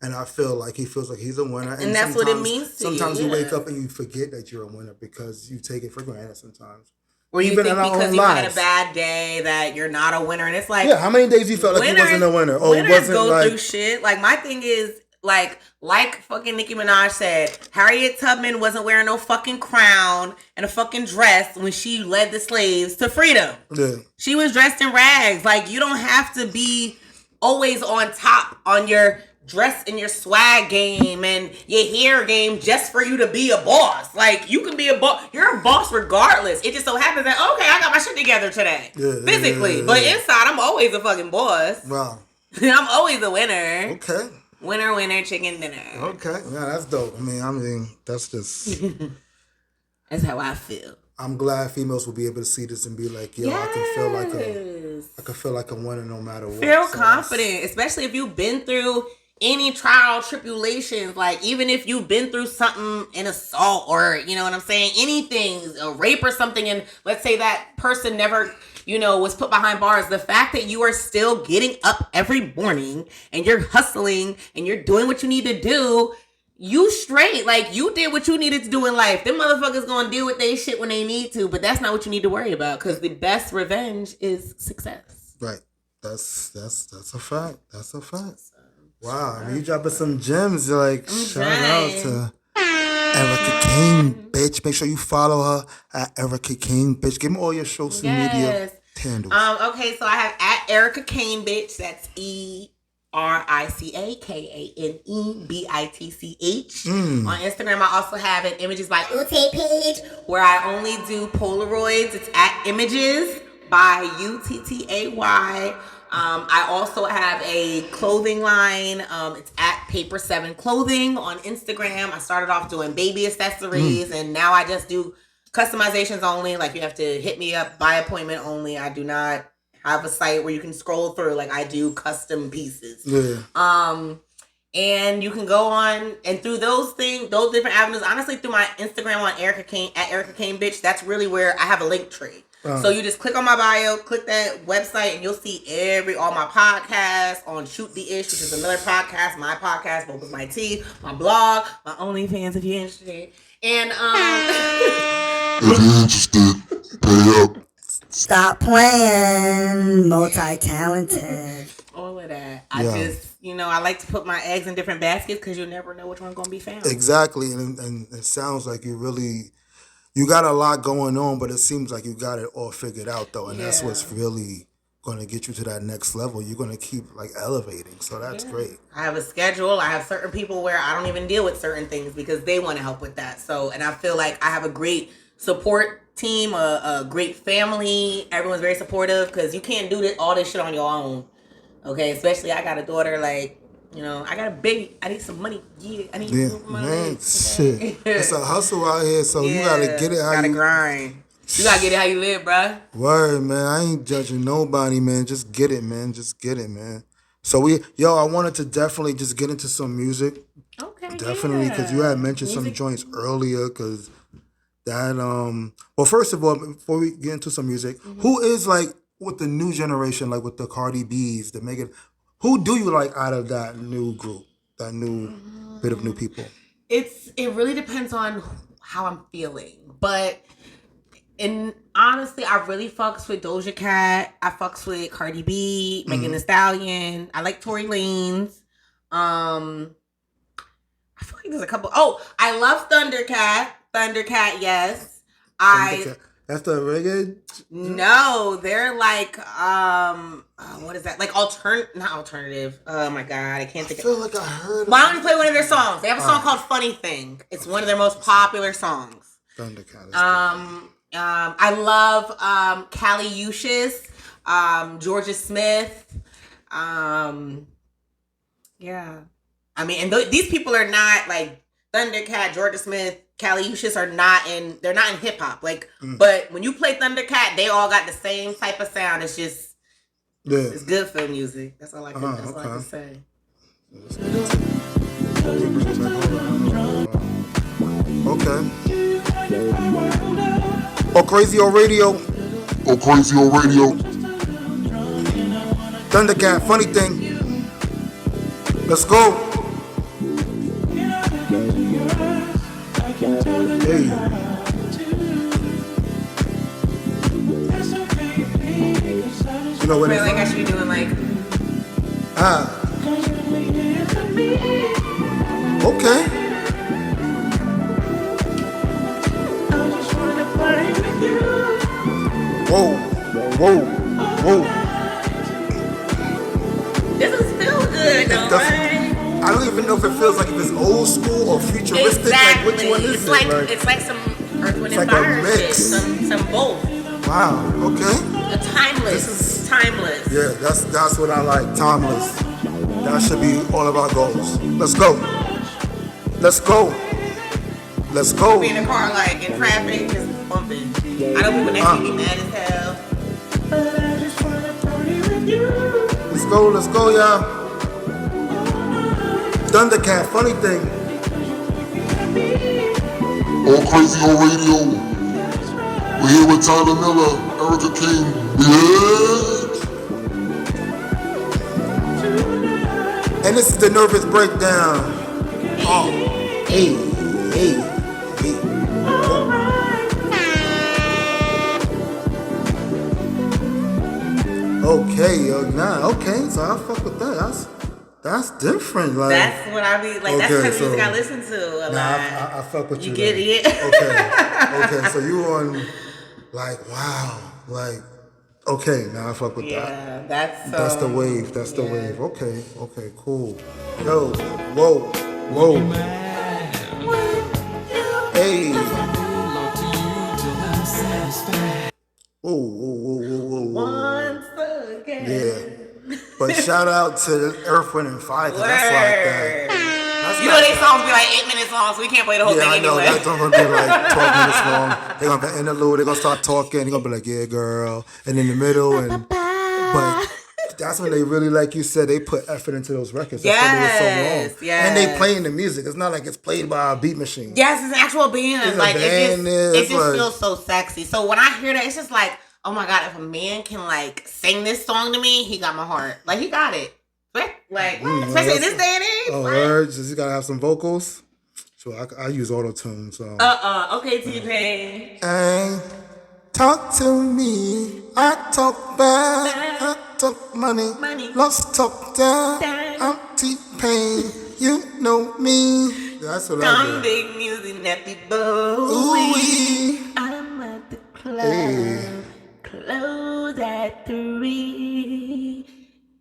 And I feel like he feels like he's a winner. And that's what it means to you. Sometimes you wake up and you forget that you're a winner because you take it for granted sometimes. Or you think because you had a bad day that you're not a winner. And it's like... Yeah, how many days you felt like you wasn't a winner? Or winners go through shit. Like, my thing is... Like fucking Nicki Minaj said, Harriet Tubman wasn't wearing no fucking crown and a fucking dress when she led the slaves to freedom. Yeah. She was dressed in rags. Like, you don't have to be always on top on your dress and your swag game and your hair game just for you to be a boss. Like, you can be a boss. You're a boss regardless. It just so happens that, okay, I got my shit together today. Physically. But inside, I'm always a fucking boss. Wow. I'm always a winner. Okay. Winner, chicken dinner. Okay. Yeah, that's dope. I mean, that's just... That's how I feel. I'm glad females will be able to see this and be like, yo, I can feel like a winner no matter what. Feel confident, especially if you've been through any trial tribulations. Like, even if you've been through something, an assault, or you know what I'm saying, anything, a rape or something, and let's say that person never, was put behind bars. The fact that you are still getting up every morning and you're hustling and you're doing what you need to do, you straight. Like, you did what you needed to do in life. Them motherfuckers gonna deal with their shit when they need to, but that's not what you need to worry about, because the best revenge is success. Right. That's a fact. That's a fact. Wow, I mean, you dropping some gems. Like, shout out to Erica King, bitch. Make sure you follow her at Erica King, bitch. Give me all your social media handles. Okay, so I have at Erica Kane, bitch. That's ERICAKANEBITCH. On Instagram, I also have an Images by Ute page where I only do Polaroids. It's at Images by UTTAY. I also have a clothing line. It's at Paper 7 Clothing on Instagram. I started off doing baby accessories, and now I just do customizations only. Like, you have to hit me up by appointment only. I do not have a site where you can scroll through. Like, I do custom pieces. Yeah. And you can go on and through those different avenues. Honestly, through my Instagram on Erica Kane at Erica Kane, bitch. That's really where I have a link tree. So you just click on my bio, click that website, and you'll see all my podcasts on Shoot the Ish, which is another podcast, my podcast, Both with My Tea, my blog, my OnlyFans if you're interested. And if you're interested, pay up. Stop playing. Multi-talented. All of that. I just, I like to put my eggs in different baskets because you never know which one's going to be found. Exactly. And it sounds like you got a lot going on, but it seems like you got it all figured out, though. And that's what's really going to get you to that next level. You're going to keep, elevating. So that's great. I have a schedule. I have certain people where I don't even deal with certain things because they want to help with that. So, and I feel like I have a great support team, a great family. Everyone's very supportive because you can't do all this shit on your own. Okay? Especially I got a daughter, I got a baby. I need some money. Yeah, I need some money. Man, shit. It's a hustle out here, so you gotta get it how you... gotta grind. You gotta get it how you live, bruh. Word, man. I ain't judging nobody, man. Just get it, man. Just get it, man. So I wanted to definitely just get into some music. Okay, definitely, because you had mentioned some joints earlier, because that, well, first of all, before we get into some music, who is, with the new generation, with the Cardi B's, the Megan... Who do you like out of that new group, that new bit of new people? It really depends on how I'm feeling. But honestly, I really fucks with Doja Cat. I fucks with Cardi B, Megan Thee Stallion. I like Tory Lanez. I feel like there's a couple. Oh, I love Thundercat. Thundercat, yes. Thundercat. That's the reggae? No, they're what is that? Not alternative. Oh my God, I can't think of it. I feel like I heard Why don't you play one of their songs? They have a song called Funny Thing. It's one of their most popular songs. Thundercat. I love Callie Uchis, Georgia Smith. Yeah. I mean, and these people are not Thundercat, Georgia Smith, Callie Uchis they're not in hip hop. But when you play Thundercat, they all got the same type of sound. It's just, it's good for music. That's all I can say. Okay. Oh, Crazy on Radio. Thundercat, Funny Thing. Let's go. Hey. You know what I think I should be doing okay. Whoa. This is still good though, right? I don't even know if it feels like if it's old school or futuristic. Exactly. Which one is it? It's like some Earth, Wind, and Fire shit. Some both. Wow. Okay. Timeless. Yeah, that's what I like. Timeless. That should be all of our goals. Let's go. Be in the car in traffic, just pumping. I know people next to me be mad as hell. But I just wanna party with you. Let's go, y'all. Thundercat, funny thing. All Crazy on Radio. We're here with Tyler Miller, Erica King, bitch. And this is the Nervous Breakdown. Oh, hey. Okay, so I fuck with that. That's different. Like, that's what I be like. That's the kind of music I listen to a lot. I fuck with you. You get it? Okay. So you on like wow, like okay. Now I fuck with that. Yeah, that's the wave. That's the wave. Okay, cool. Yo, whoa. Hey. Whoa. Once again. Yeah. But shout out to Earth, Wind, and Fire, because that's like that. You know they songs be like 8 minutes long, so we can't play the whole thing anyway. Yeah, I know. That song's gonna be like 12 minutes long. They're gonna be interlude. They're gonna start talking. They're gonna be like, yeah, girl. And in the middle, but that's when they really, like you said, they put effort into those records. That's why they were so long. Yes. And they playing the music. It's not like it's played by a beat machine. Yes, it's an actual band. It's like a band, it just like, feels so sexy. So when I hear that, it's just like, oh my God, if a man can like sing this song to me, he got my heart. Like he got it. Like, especially in this day and age. Oh, words. You gotta have some vocals. So I use auto-tune, so. Okay, T-Pain. Hey, talk to me. I talk back. I talk money. Lost talk down. I'm T-Pain. You know me. That's what I do. Come big music, nappy boy. I'm at the club. Close at 3.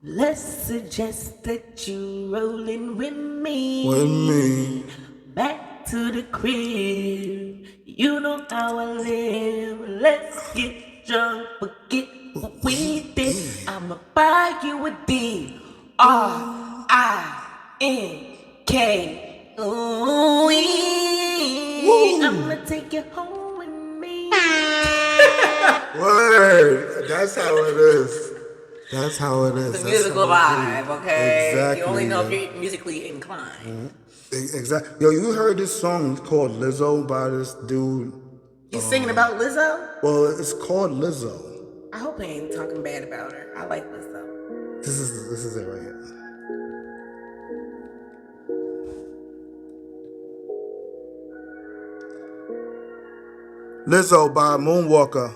Let's suggest that you rollin' with me. Back to the crib. You know how I live. Let's get drunk, forget what we did. I'ma buy you a D-R-I-N-K. Ooh, I'ma take you home with me. Word. That's how it is. That's how it is. It's a musical vibe, okay? Exactly. You only know if you're musically inclined. Mm-hmm. Exactly. Yo, you heard this song called Lizzo by this dude? He's singing about Lizzo? Well, it's called Lizzo. I hope he ain't talking bad about her. I like Lizzo. This is it right here. Lizzo by Moonwalker.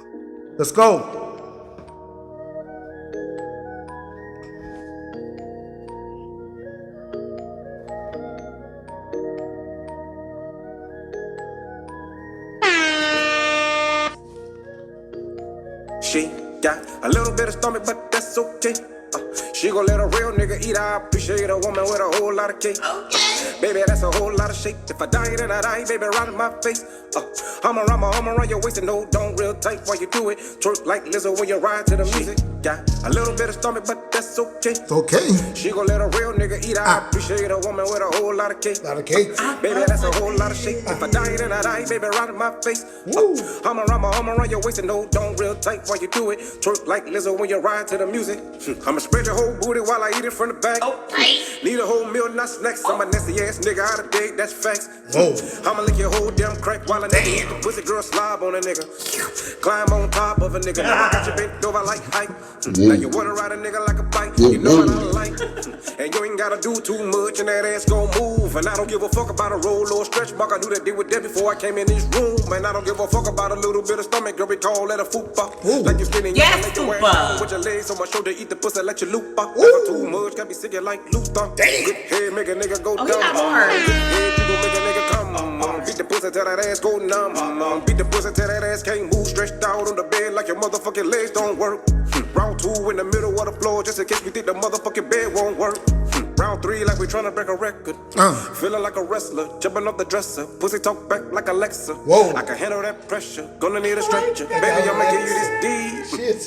Let's go. She got a little bit of stomach, but that's okay. She gon' let a real nigga eat. I appreciate a woman with a whole lot of cake. Baby, that's a whole lot of shake. If I die, then I die, baby, right in my face. I'ma around your waist and no, don't real tight while you do it. Twerk like Lizzo when you ride to the music. Got a little bit of stomach, but that's okay. It's okay. She gon' let a real nigga eat. I appreciate a woman with a whole lot of cake. Baby, that's a whole lot of shake. If I die, then I die, baby, right in my face. I'ma around your waist and no, don't real tight while you do it. Twerk like Lizzo when you ride to the music. I'ma spread your whole booty while I eat it from the back. Need a whole meal, not snacks. I'm a nasty ass nigga out of dig, that's facts. I'ma lick your whole damn crack while a nigga eat the pussy girl slob on a nigga. Climb on top of a nigga. Now I got you bent over like hype. Now you wanna ride a nigga like a bike. You know what I like. And you ain't gotta do too much and that ass gon' move. And I don't give a fuck about a roll or a stretch mark. I knew that they were there before I came in this room. And I don't give a fuck about a little bit of stomach. Girl, we call that a fupa. Like you spinning your leg around with your legs on my shoulder. Eat the pussy, let you loop up. Never too much, got me singing like Luther. Good head, make a nigga go dumb. Good head, you gon' make a nigga come. Beat the pussy till that ass go numb. Beat the pussy till that ass can't move. Stretched out on the bed like your motherfucking legs don't work. Round 2 in the middle of the floor just in case we think the motherfucking bed won't work. Round 3 like we tryna break a record. Feeling like a wrestler, jumping off the dresser. Pussy talk back like Alexa. I can handle that pressure. Gonna need a stretcher. Baby, I'ma give you this D. Shit.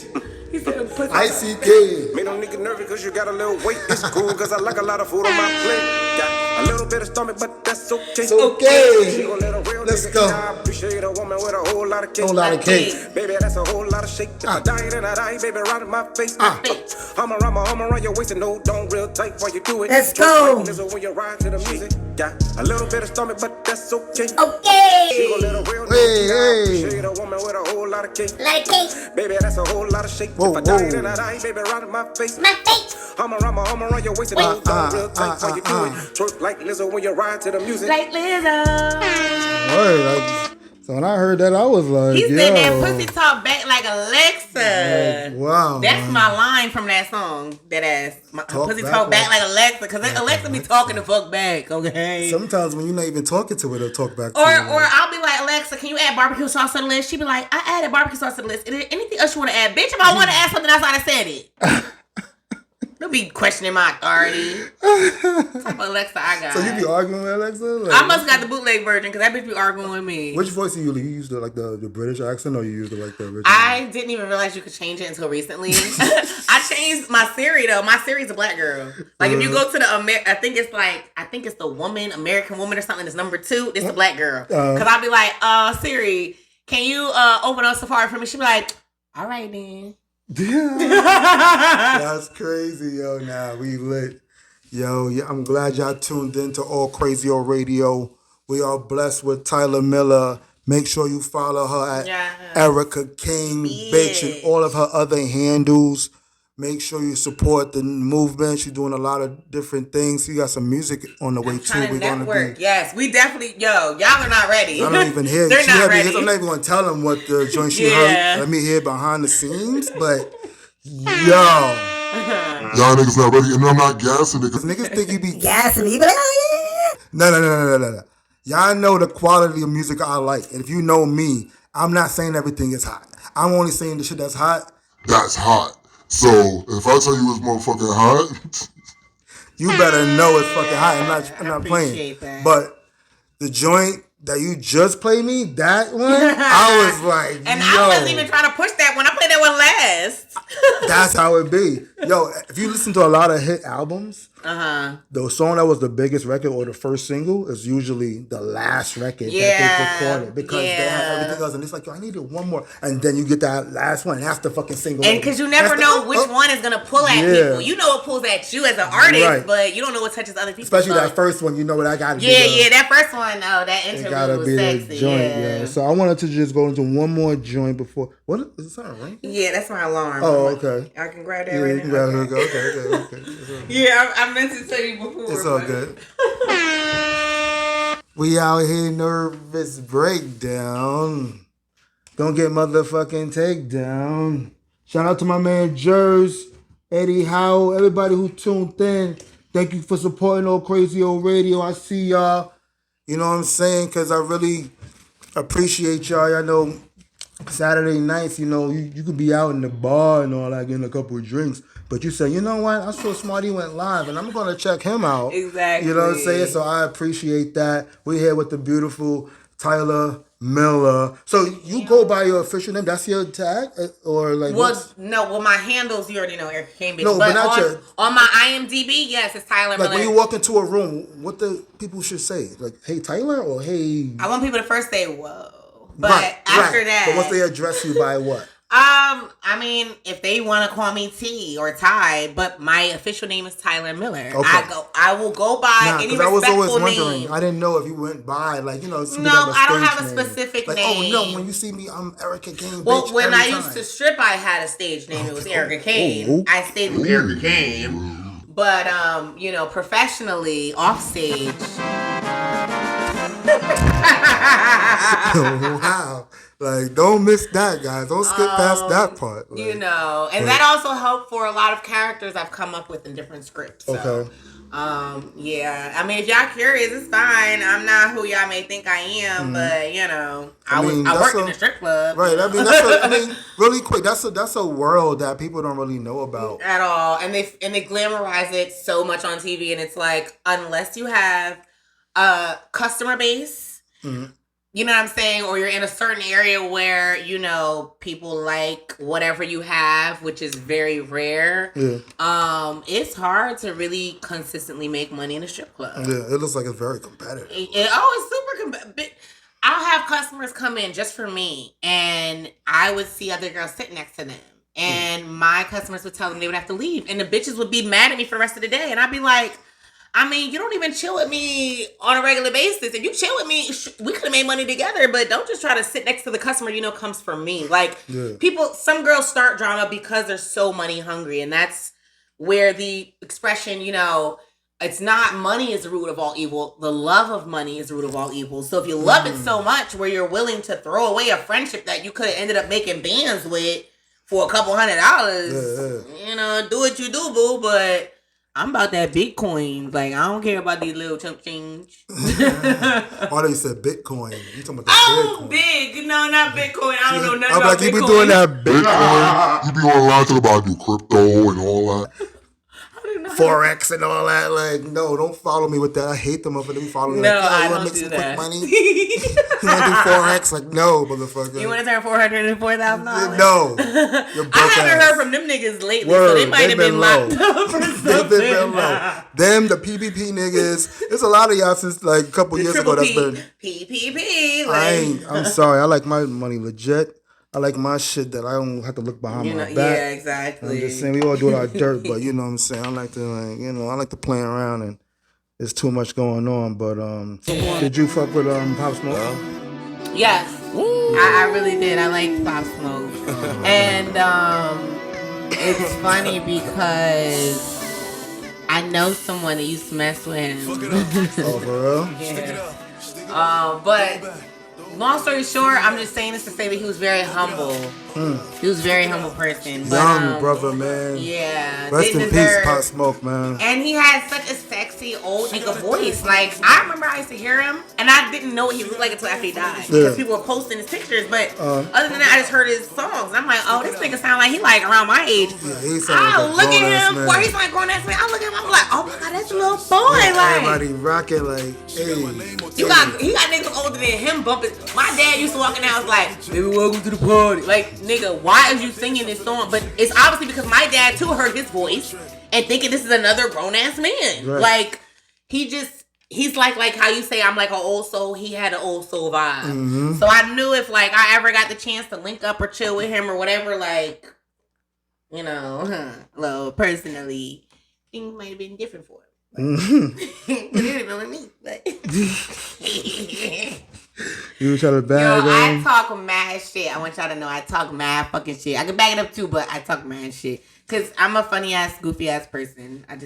He said pussy. ICK. Made no nigga nervous cause you got a little weight. It's cool cause I like a lot of food on my plate. A little bit of stomach, but that's okay. It's okay. She gon' let a real Let's nigga go. eat. I appreciate a woman with a whole lot of cake. Whole lot of cake. Baby, that's a whole lot of shake. If I die, then I die, baby, right in my face. I'ma around your waist and no, don't real tight while you do it. Let's go. Lizzo when you ride to the music. Got a little bit of stomach, but that's okay. Okay. She gon' let a real nigga eat. I appreciate a woman with a whole lot of cake. Like cake. Baby, that's a whole lot of shake. Whoa, If I die, whoa. then I die, baby, right in my face. My face. I'm around your waist and no, don't real tight while you do it. Twerk like Lizzo when you ride to the music. Like Lizzo. Word, like, so when I heard that, I was like, He yo. said that pussy talk back like Alexa. Like, wow. That's man. my line from that song. That ass. My Talk pussy back talk back like- like Alexa. Because Alexa be talking the fuck back, okay? Sometimes when you're not even talking to it, it'll talk back to Or you. I'll be like, Alexa, can you add barbecue sauce to the list? She be like, I added barbecue sauce to the list. Is there anything else you want to add? Bitch, if I want to add something else, I'd have said it. Don't be questioning my authority. What type of Alexa I got? So you be arguing with Alexa? Like, I must got the bootleg version because that bitch be arguing with me. Which voice do you use? You use the British accent or you use the original? I didn't even realize you could change it until recently. I changed my Siri though. My Siri's a black girl. Like if you go to the I think it's the woman, American woman or something. It's number 2. It's the black girl. Cause I'll be like, Siri, can you open up Safari for me? She be like, all right then. That's crazy, yo. Nah, we lit. Yo, yeah, I'm glad y'all tuned in to All Crazy Old Radio. We are blessed with Tyler Miller. Make sure you follow her at Erica King Bitch and all of her other handles. Make sure you support the movement. She's doing a lot of different things. She got some music on the way too. We're gonna network. Yes, we definitely. Y'all are not ready. I don't even hear. They're not ready. I'm not even gonna tell them what the joint she heard. Let me hear behind the scenes, but yo. Y'all niggas not ready, and I'm not gassing it. Niggas think you be Gassing me. You be like, oh, yeah. No. Y'all know the quality of music I like. And if you know me, I'm not saying everything is hot. I'm only saying the shit that's hot. That's hot. So if I tell you it's motherfucking hot, You better know it's fucking hot. I'm not playing. that. But the joint that you just played me, that one, I was like, And yo, I wasn't even trying to push that one. I played that one last. that's how it be. Yo, if you listen to a lot of hit albums, the song that was the biggest record or the first single is usually the last record that they recorded because they have everything else. And it's like, yo, I needed one more. And then you get that last one, and that's the fucking single. And because you never know which one is going to pull at people. You know what pulls at you as an artist, but you don't know what touches other people. Especially that first one, you know what I got to do. Yeah, that first one, that It interlude gotta was be sexy. the joint, yeah. So I wanted to just go into one more joint before. What is it? Sound right? Yeah, that's my alarm. Oh, okay. I can grab that Yeah, right you can now. grab it. Okay. Yeah, I meant to tell you before. It's all good. We out here nervous breakdown. Don't get motherfucking takedown. Shout out to my man Jers, Eddie Howell, everybody who tuned in. Thank you for supporting Old Crazy Old Radio. I see y'all. You know what I'm saying? Because I really appreciate y'all. Y'all know Saturday nights, you know, you could be out in the bar and all that, getting a couple of drinks. But you say, you know what? I saw Smarty went live, and I'm going to check him out. Exactly. You know what I'm saying? So I appreciate that. We're here with the beautiful Tyler Miller. So you go by your official name? That's your tag? Or like Well, my handles, you already know, Erica Kane, bitch. No, but not on my IMDb, yes, it's Tyler like Miller. when you walk into a room, what the people should say? Like, hey, Tyler, or hey... I want people to first say, whoa. But after that... But once they address you by what? I mean, if they want to call me T or Ty, but my official name is Tyler Miller. Okay. I will go by any respectful I was always wondering. name. I didn't know if you went by, like, you know, No, I don't have a specific like, name. Oh no, when you see me, I'm Erica Kane. Well, bitch, when every I time. used to strip, I had a stage name. It was Erica Kane. I stayed with Erica Kane. But professionally, off stage. Wow. Like, don't miss that, guys. Don't skip past that part. Like, and that also helped for a lot of characters I've come up with in different scripts. So, okay. yeah. I mean, if y'all curious, it's fine. I'm not who y'all may think I am, but I worked in the strip club. Right. I mean, really quick. That's a world that people don't really know about at all, and they glamorize it so much on TV, and it's like unless you have a customer base. Mm-hmm. You know what I'm saying? Or you're in a certain area where, you know, people like whatever you have, which is very rare. Yeah. It's hard to really consistently make money in a strip club. Yeah, it looks like it's very competitive. It's super competitive. I'll have customers come in just for me, and I would see other girls sitting next to them. And my customers would tell them they would have to leave. And the bitches would be mad at me for the rest of the day. And I'd be like, I mean, you don't even chill with me on a regular basis. If you chill with me, we could have made money together, but don't just try to sit next to the customer you know comes from me. Like, some girls start drama because they're so money hungry. And that's where the expression, you know, it's not money is the root of all evil. The love of money is the root of all evil. So if you love it so much where you're willing to throw away a friendship that you could have ended up making bands with for a couple $100, you know, do what you do, boo, but... I'm about that Bitcoin. Like, I don't care about these little chump change. Oh, they said Bitcoin. You talking about that Bitcoin? Big. No, not Bitcoin. I don't know nothing I'm about like, Bitcoin. you be doing that Bitcoin. You be online talking about do crypto and all that. Forex and all that. Like, no, don't follow me with that. I hate them over there. Follow me no, like, I you don't want to make do some that. quick money? You want to do Forex? Like, no, motherfucker. You want to turn $404,000? No. I haven't heard from them niggas lately, so they might have been locked up for something. Been low. Them, the PPP niggas. There's a lot of y'all since like a couple years ago that's been. PPP. I'm sorry. I like my money legit. I like my shit that I don't have to look behind my back. Yeah, exactly. I'm just saying we all do our dirt, but you know what I'm saying. I like to play around, and there's too much going on. But did you fuck with Pop Smoke? Yes, I really did. I liked Pop Smoke, and it's funny because I know someone that used to mess with him. Oh, for real? Yeah. But. Long story short, I'm just saying this to say that he was very humble. He was a very humble person. But, young brother, man. Yeah. Rest in peace, Pop Smoke, man. And he had such a sexy old nigga voice. Like, I remember I used to hear him, and I didn't know what he looked like until after he died. Because people were posting his pictures, but other than that, I just heard his songs. And I'm like, oh, this nigga sound like he like around my age. Yeah, he sounds like look at him. Where he's like grown ass man. I look at him, I'm like, oh my God, that's a little boy. Yeah, like everybody rocking like, hey. He got niggas older than him bumping. My dad used to walk in the house like, baby, welcome to the party. Like, nigga, why is you singing this song? But it's obviously because my dad too heard his voice and thinking this is another grown ass man. Right. Like, he's like how you say I'm like an old soul. He had an old soul vibe. Mm-hmm. So I knew if like I ever got the chance to link up or chill with him or whatever, like, you know, well, personally, things might have been different for him. Mm-hmm. But it didn't know me. But you try to bag I talk mad shit. I want y'all to know I talk mad fucking shit. I can back it up too, but I talk mad shit. Cause I'm a funny ass, goofy ass person. I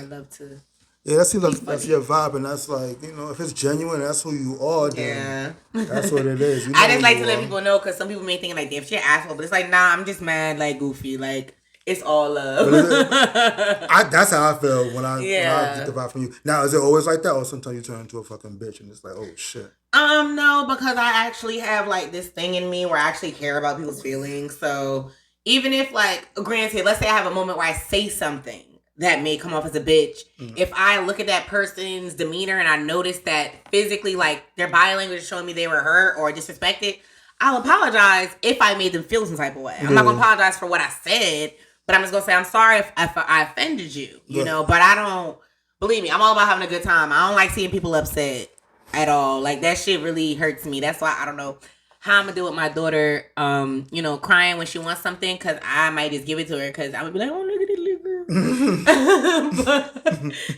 love to. Yeah, that seems like that's your vibe, and that's like, you know, if it's genuine, that's who you are. Then that's what it is. You know I just like to let people know, cause some people may think like, damn, she an asshole, but it's like, nah, I'm just mad, like goofy, like. It's all love. That's how I feel when I get the vibe from you. Now, is it always like that, or sometimes you turn into a fucking bitch and it's like, oh shit? No, because I actually have like this thing in me where I actually care about people's feelings. So even if like, granted, let's say I have a moment where I say something that may come off as a bitch. Mm-hmm. If I look at that person's demeanor and I notice that physically, like their body language is showing me they were hurt or disrespected, I'll apologize if I made them feel some type of way. I'm not gonna apologize for what I said. But I'm just going to say, I'm sorry if I offended you, you know, but I don't, believe me, I'm all about having a good time. I don't like seeing people upset at all. Like, that shit really hurts me. That's why I don't know how I'm going to do with my daughter, you know, crying when she wants something, because I might just give it to her, because I'm going to be like, oh, look at this little girl. But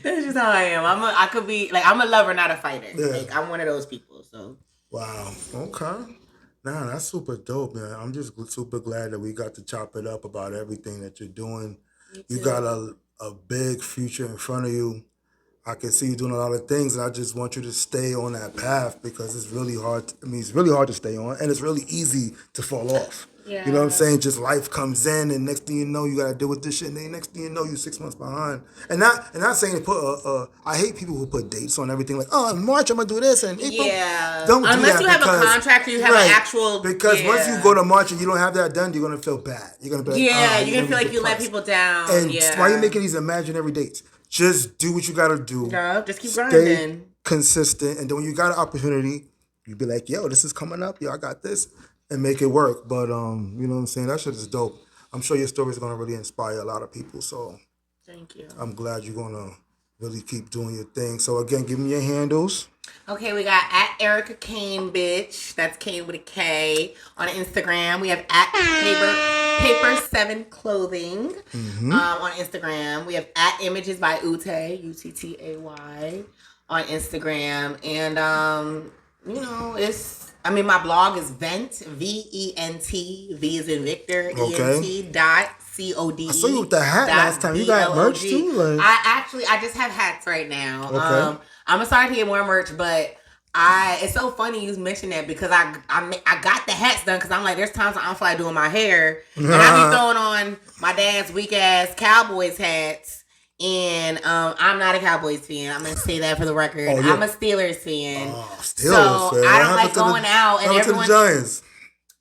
that's just how I am. I could be, like, I'm a lover, not a fighter. Yeah. Like, I'm one of those people, so. Wow. Okay. Nah, that's super dope, man. I'm just super glad that we got to chop it up about everything that you're doing. You got a big future in front of you. I can see you doing a lot of things, and I just want you to stay on that path because it's really hard. It's really hard to stay on, and it's really easy to fall off. Yeah. You know what I'm saying? Just life comes in, and next thing you know, you got to deal with this shit, and then next thing you know, you're 6 months behind. And not saying to put I hate people who put dates on everything, like, oh, in March I'm gonna do this, and April. Yeah. Don't unless do you that have a contract or you have an actual. Because once you go to March and you don't have that done, you're gonna feel bad. You're gonna be like, you're gonna feel like you let people down. And why are you making these imaginary dates? Just do what you gotta do. No, just keep grinding. Stay consistent, and then when you got an opportunity, you be like, yo, this is coming up. Yo, I got this. And make it work. But, you know what I'm saying? That shit is dope. I'm sure your story is going to really inspire a lot of people. So thank you. I'm glad you're going to really keep doing your thing. So, again, give me your handles. Okay, we got at Erica Kane, bitch. That's Kane with a K. On Instagram, we have at Paper7 Clothing. On Instagram, we have at Images by Utay, Uttay, on Instagram. And, you know, my blog is Vent, VENT, V is in Victor, ENT dot CODE. I saw you with the hat last time. You got merch too? Like... I just have hats right now. Okay. I'm gonna start to get more merch, but it's so funny you mentioned that because I got the hats done because I'm like, there's times I don't feel like doing my hair and I be throwing on my dad's weak ass Cowboys hats, and I'm not a Cowboys fan. I'm gonna say that for the record. Oh, yeah. I'm a Steelers fan. Oh, Steelers so fan. I don't like going out and everyone. To the Giants.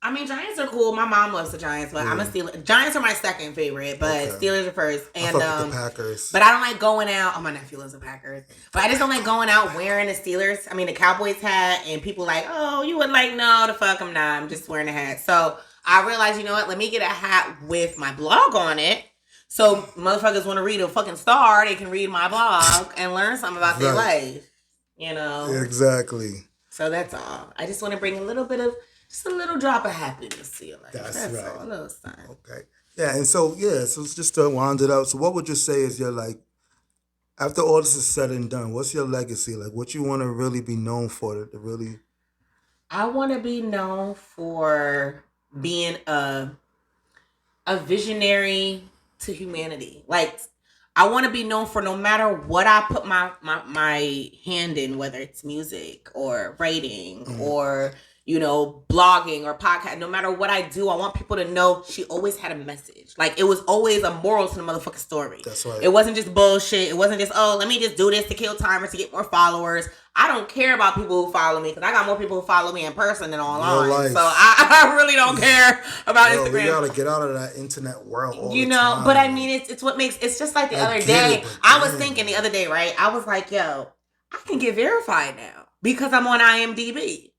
I mean, Giants are cool. My mom loves the Giants, but I'm a Steelers. Giants are my second favorite, but Steelers are first. And I fuck with the Packers. But I don't like going out. Oh, my nephew loves the Packers. But I just don't like going out wearing the Steelers. I mean, the Cowboys hat, and people like, oh, you would like, no, the fuck, I'm not. I'm just wearing a hat. So I realized, you know what? Let me get a hat with my blog on it. So motherfuckers want to read a fucking star, they can read my blog and learn something about their life. You know? Exactly. So that's all. I just want to bring a little drop of happiness to your life. That's right. all. A little sign. Okay. Yeah, and so just to wind it up. So what would you say is your, like, after all this is said and done, what's your legacy? Like, what you want to really be known for to really... I want to be known for being a visionary to humanity. Like, I want to be known for no matter what I put my hand in, whether it's music or writing or, you know, blogging or podcast, no matter what I do, I want people to know she always had a message. Like, it was always a moral to the motherfucking story. That's right. It wasn't just bullshit. It wasn't just, oh, let me just do this to kill time or to get more followers. I don't care about people who follow me because I got more people who follow me in person than online. So I really don't care about Instagram. We gotta get out of that internet world all you the know, time. But I mean, it's what makes, it's just like the other day. I was thinking the other day, right? I was like, yo, I can get verified now because I'm on IMDb.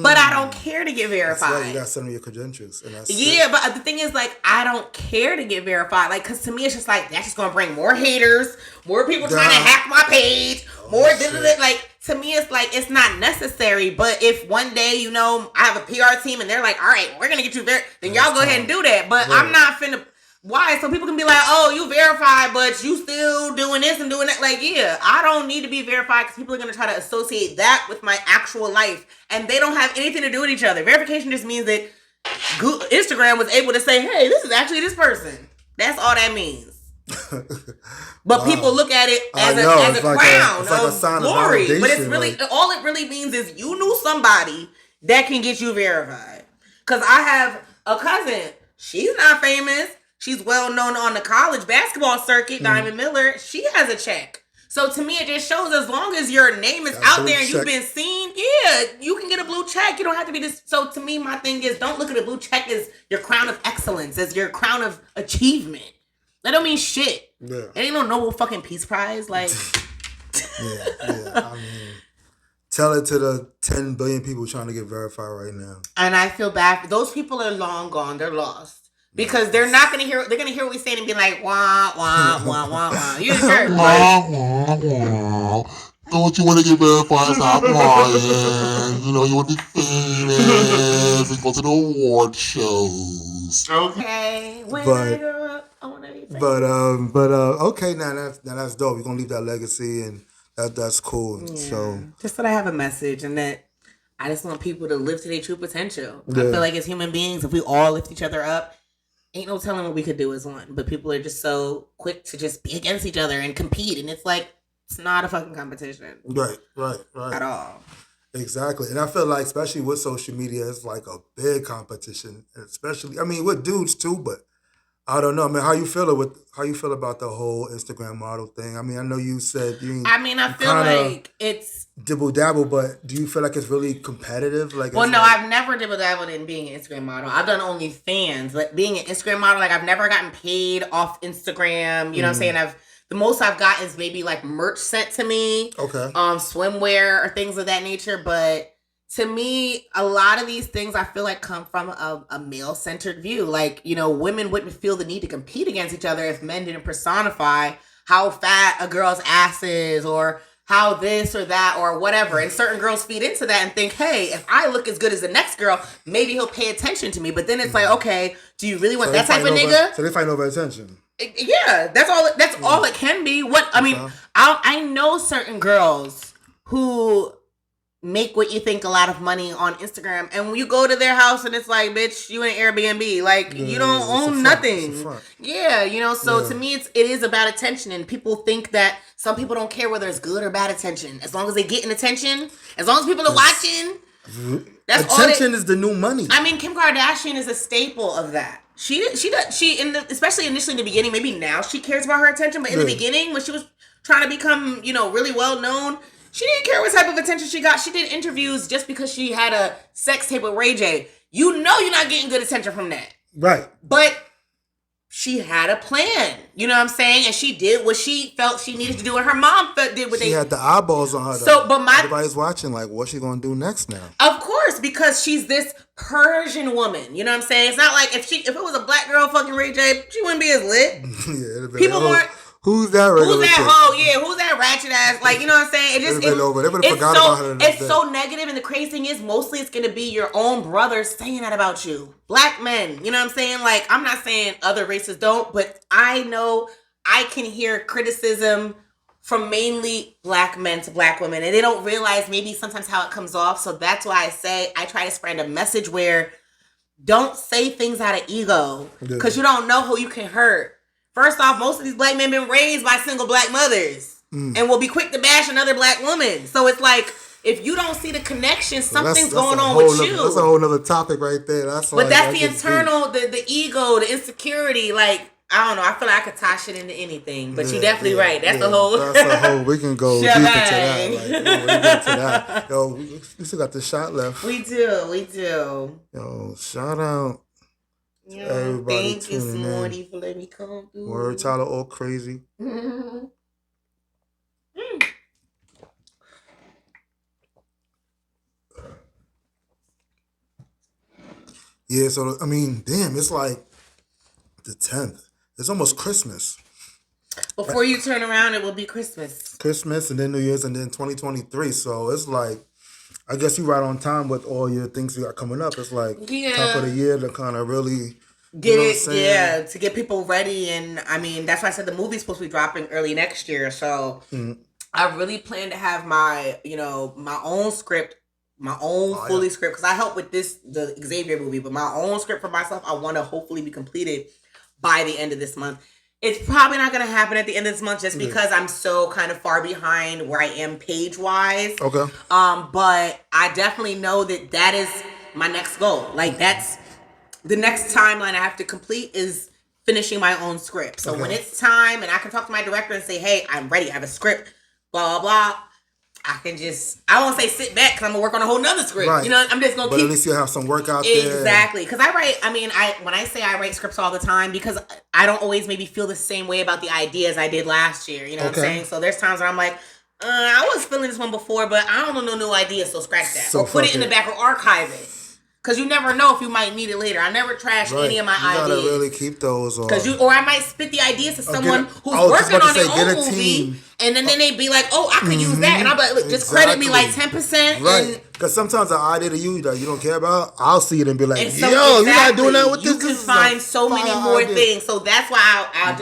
But I don't care to get verified. That's right. You got some of your credentials. And that's but the thing is, like, I don't care to get verified. Like, because to me, it's just like, that's just going to bring more haters, more people trying to hack my page, like, to me, it's like, it's not necessary. But if one day, you know, I have a PR team and they're like, all right, we're going to get you verified, then y'all go ahead and do that. But I'm not finna... Why? So people can be like, oh, you verified, but you still doing this and doing that. Like, yeah, I don't need to be verified because people are going to try to associate that with my actual life. And they don't have anything to do with each other. Verification just means that Instagram was able to say, hey, this is actually this person. That's all that means. But people look at it as a crown of glory. But it's really, all it really means is you knew somebody that can get you verified. Because I have a cousin. She's not famous. She's well known on the college basketball circuit, Diamond Miller. She has a check. So to me, it just shows as long as your name is out there and you've been seen, you can get a blue check. You don't have to be this. So to me, my thing is, don't look at a blue check as your crown of excellence, as your crown of achievement. That don't mean shit. Yeah. It ain't no Nobel fucking Peace Prize. Like, I mean, tell it to the 10 billion people trying to get verified right now. And I feel bad. Those people are long gone. They're lost. Because they're not going to hear, they're going to hear what we say and be like, wah, wah, wah, wah, wah. You heard it. Wah, wah, wah. Don't you want to get verified? Stop lying. You know, you want to be famous and go to the award shows. Okay. When I grow up, I want to be famous. Okay, now that's dope. We're going to leave that legacy and that's cool. Yeah. So just that I have a message and that I just want people to live to their true potential. Yeah. I feel like as human beings, if we all lift each other up, ain't no telling what we could do as one. But people are just so quick to just be against each other and compete. And it's like, it's not a fucking competition. Right. At all. Exactly. And I feel like, especially with social media, it's like a big competition. Especially, I mean, with dudes too, but I don't know. I mean, how you feel about the whole Instagram model thing? I mean, I know you said I feel like it's dibble dabble, but do you feel like it's really competitive? Like, well, no, I've never dibble dabbled in being an Instagram model. I've done OnlyFans. Like being an Instagram model, like I've never gotten paid off Instagram. You know what I'm saying? The most I've gotten is maybe like merch sent to me. Okay. Swimwear or things of that nature. But to me, a lot of these things I feel like come from a male-centered view. Like, you know, women wouldn't feel the need to compete against each other if men didn't personify how fat a girl's ass is or how this or that or whatever. And certain girls feed into that and think, hey, if I look as good as the next girl, maybe he'll pay attention to me. But then it's like, okay, do you really want that type of nigga? So they fight over attention. Yeah, that's all it can be. I know certain girls who make what you think a lot of money on Instagram, and when you go to their house and it's like, bitch, you in Airbnb, like you don't own nothing. Yeah, you know. So to me, it is about attention, and people think that some people don't care whether it's good or bad attention, as long as they getting attention, as long as people are watching. That's attention is the new money. I mean, Kim Kardashian is a staple of that. Especially initially in the beginning, maybe now she cares about her attention, but in the beginning when she was trying to become, you know, really well known, she didn't care what type of attention she got. She did interviews just because she had a sex tape with Ray J. You know you're not getting good attention from that. Right. But she had a plan. You know what I'm saying? And she did what she felt she needed to do. And her mom did what she had the eyeballs on her. So, but everybody's watching like, what's she going to do next now? Of course, because she's this Persian woman. You know what I'm saying? It's not like if it was a black girl fucking Ray J, she wouldn't be as lit. Yeah, people weren't. Who's that regular? Who's that hoe? Yeah, who's that ratchet ass? Like, you know what I'm saying? It's so negative, and the crazy thing is, mostly it's gonna be your own brothers saying that about you. Black men, you know what I'm saying? Like, I'm not saying other races don't, but I know I can hear criticism from mainly black men to black women, and they don't realize maybe sometimes how it comes off. So that's why I say I try to spread a message where don't say things out of ego, because you don't know who you can hurt. First off, most of these black men been raised by single black mothers and will be quick to bash another black woman. So it's like, if you don't see the connection, something's going on with you. That's a whole nother topic right there. That's the internal, the ego, the insecurity. Like, I don't know. I feel like I could tie shit into anything. But you're definitely right. That's the whole. That's the whole. We can go deep into that. Like, we get to that. Yo, we still got the shot left. We do. Yo, shout out. Yeah, everybody thank you, Smarty, for letting me come through. Word, Tyler, all crazy. Yeah, so, I mean, damn, it's like the 10th. It's almost Christmas. Before you turn around, it will be Christmas. Christmas, and then New Year's, and then 2023. So it's like, I guess you right on time with all your things you got coming up. It's like top of the year to kind of really get it, to get people ready. And I mean, that's why I said the movie's supposed to be dropping early next year. So I really plan to have my own script, my own fully script, because I help with the Xavier movie, but my own script for myself, I want to hopefully be completed by the end of this month. It's probably not going to happen at the end of this month just because I'm so kind of far behind where I am page-wise. Okay. But I definitely know that is my next goal. Like, that's the next timeline I have to complete is finishing my own script. So when it's time and I can talk to my director and say, hey, I'm ready. I have a script, blah, blah, blah. I can I won't say sit back because I'm going to work on a whole nother script. Right. You know, I'm just going to keep. But at least you'll have some work out there. Exactly. Because when I say I write scripts all the time, because I don't always maybe feel the same way about the ideas I did last year. You know what I'm saying? So there's times where I'm like, I was feeling this one before, but I don't know no new ideas, so scratch that. Or put it in the back or archive it. Because you never know if you might need it later. I never trash any of my ideas. You gotta really keep those. Or I might spit the ideas to someone who's working on their own movie, and then they be like, "Oh, I could use that," and I'm like, "Look, just credit me like 10%." Right. Because sometimes an idea that you don't care about, I'll see it and be like, "Yo, you're not doing that with this." You can find so many more things. So that's why I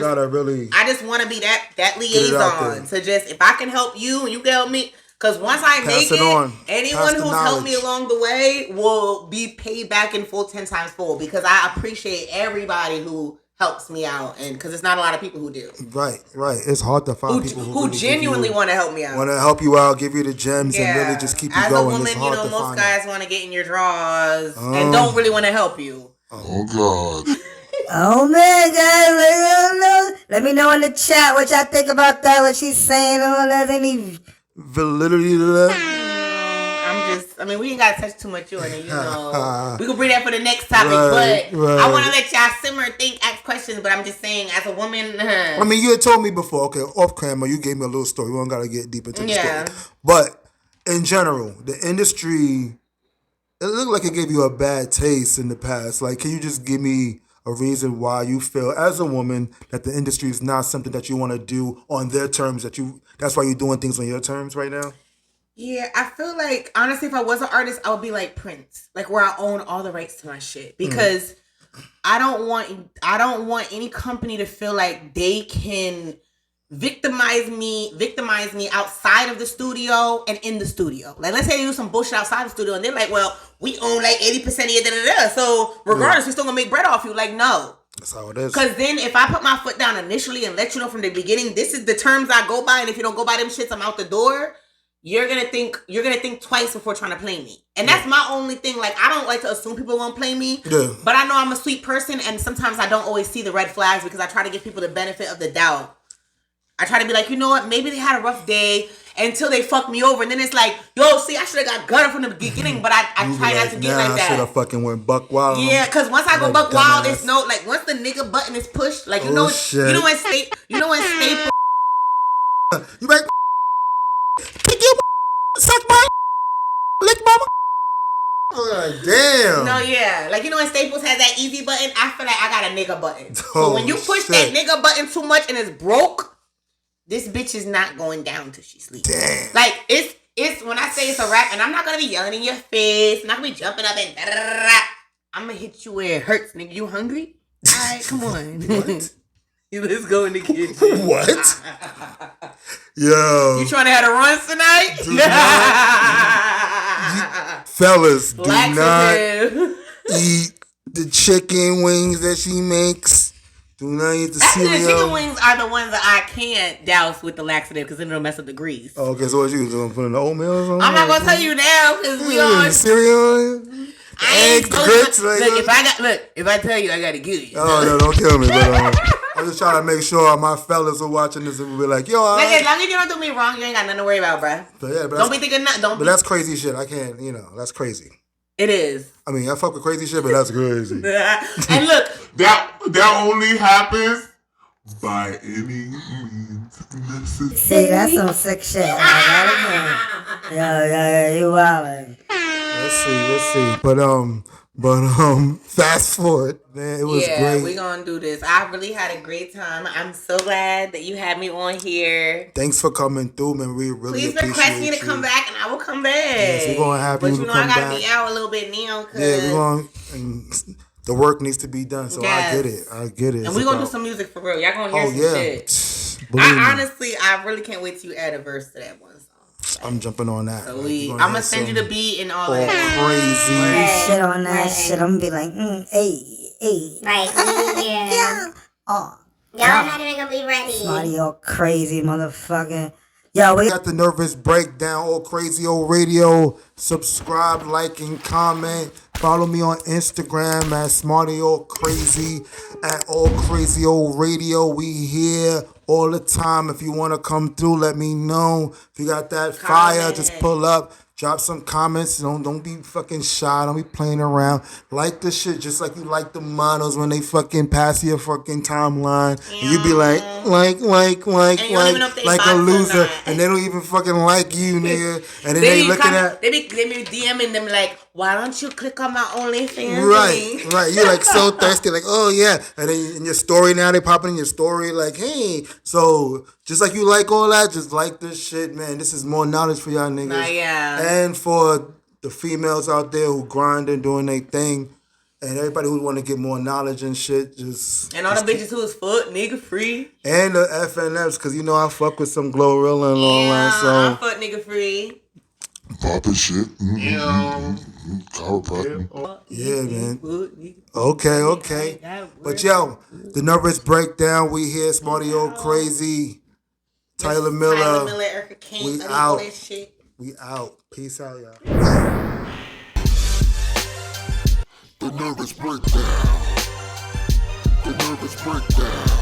just want to be that liaison to just, if I can help you and you can help me. Because once I make it, anyone who's helped me along the way will be paid back in full 10 times full. Because I appreciate everybody who helps me out, and because it's not a lot of people who do. Right. It's hard to find people who really genuinely want to help me out. Want to help you out, give you the gems, and really just keep you going. As a woman, most guys want to get in your drawers and don't really want to help you. Oh God. Oh man, guys, let me know in the chat what y'all think about that. What she's saying. Any validity to that? We ain't gotta touch too much on it, we can bring that for the next topic, but I want to let y'all simmer, think, ask questions, but I'm just saying, as a woman... you had told me before, off camera, you gave me a little story. We don't gotta get deep into the story. But, in general, the industry it looked like it gave you a bad taste in the past. Like, can you just give me a reason why you feel as a woman that the industry is not something that you want to do on their terms, that's why you're doing things on your terms right now? Yeah, I feel like, honestly, if I was an artist, I would be like Prince. Like, where I own all the rights to my shit. Because I don't want any company to feel like they can victimize me outside of the studio and in the studio. Like, let's say they do some bullshit outside the studio and they're like, well, we own like 80% of your da-da-da. So regardless, we're still gonna make bread off you. Like, no. That's how it is. Because then if I put my foot down initially and let you know from the beginning, this is the terms I go by, and if you don't go by them shits, I'm out the door. You're gonna think twice before trying to play me. And that's my only thing. Like, I don't like to assume people won't play me. Yeah. But I know I'm a sweet person, and sometimes I don't always see the red flags because I try to give people the benefit of the doubt. I try to be like, you know what, maybe they had a rough day until they fuck me over. And then it's like, yo, see, I should have got gutter from the beginning, but I try not to get like that. I should have fucking went buck wild. Yeah, because once I go buck wild, it's no, like, once the nigga button is pushed, like, you know when Staple. You like, pick your suck my lick mama. Oh, damn. No, yeah. Like, you know when Staples has that easy button? I feel like I got a nigga button. So when you push that nigga button too much and it's broke, this bitch is not going down till she sleeps. Damn. Like, it's when I say it's a rap, and I'm not gonna be yelling in your face, I'm not gonna be jumping up and da-da-da-da-da. I'm gonna hit you where it hurts, nigga. You hungry? Alright, come on. What? Let's go in the kitchen. What? Yo. You trying to have a run tonight? Fellas, do not eat the chicken wings that she makes. Do not eat the cereal. The chicken wings are the ones that I can't douse with the laxative because then it'll mess up the grease. Oh, okay, so what you doing? Putting the oatmeal or something? I'm not gonna tell you now because we on cereal. Eggs, grits. Look, if I tell you, I gotta get it. Oh no, don't kill me. But I'm just trying to make sure my fellas are watching this and will be like, yo, as long as you don't do me wrong, you ain't got nothing to worry about, bruh. But don't be thinking nothing. But that's crazy shit. I can't, that's crazy. It is. I mean, I fuck with crazy shit, but that's crazy. And look, that only happens by any means necessary. See, that's some sick shit. Yo, you wildin'. Let's see. But fast forward, man, it was great. Yeah, we gonna do this. I really had a great time. I'm so glad that you had me on here. Thanks for coming through, man. We really Please request me to come back, and I will come back. Yes, we're gonna have you to come back. But I gotta be out a little bit now. Yeah, we're gonna. The work needs to be done, so yes. I get it. And we're gonna do some music for real. Y'all gonna hear some shit. I really can't wait till you add a verse to that one song. Like, I'm jumping on that. So I'm gonna send you the beat and all that. Crazy shit on that shit. I'm gonna be like, hey. Right, yeah. Oh. Y'all not even gonna be ready. Smarty, all crazy motherfucker. Yo, we got the Nervous Breakdown, All Crazy Old Radio. Subscribe, like, and comment. Follow me on Instagram at Smarty All Crazy, at All Crazy Old Radio. We here all the time. If you want to come through, let me know. If you got that fire, just pull up. Drop some comments. Don't be fucking shy. Don't be playing around. Like the shit just like you like the models when they fucking pass your fucking timeline. Yeah. And you be like a loser. And they don't even fucking like you, nigga. And then they looking at... They be DMing them like, why don't you click on my OnlyFans? Right. You're like so thirsty. Like, oh yeah. And then in your story now, they popping in your story like, hey. So... just like you like all that, just like this shit, man. This is more knowledge for y'all niggas. Nah, yeah. And for the females out there who grind and doing their thing. And everybody who want to get more knowledge and shit, and all the bitches who is fuck nigga free. And the FNFs, because I fuck with some Glorilla and all that. So I fuck nigga free. Poppin' shit. Chiropractic. Yeah, man. Okay. But yo, the Nervous Breakdown, we here, Smarty Old Crazy. Tyler Miller, Erica Kane, we out. We out. Peace out, y'all. The Nervous Breakdown. The Nervous Breakdown.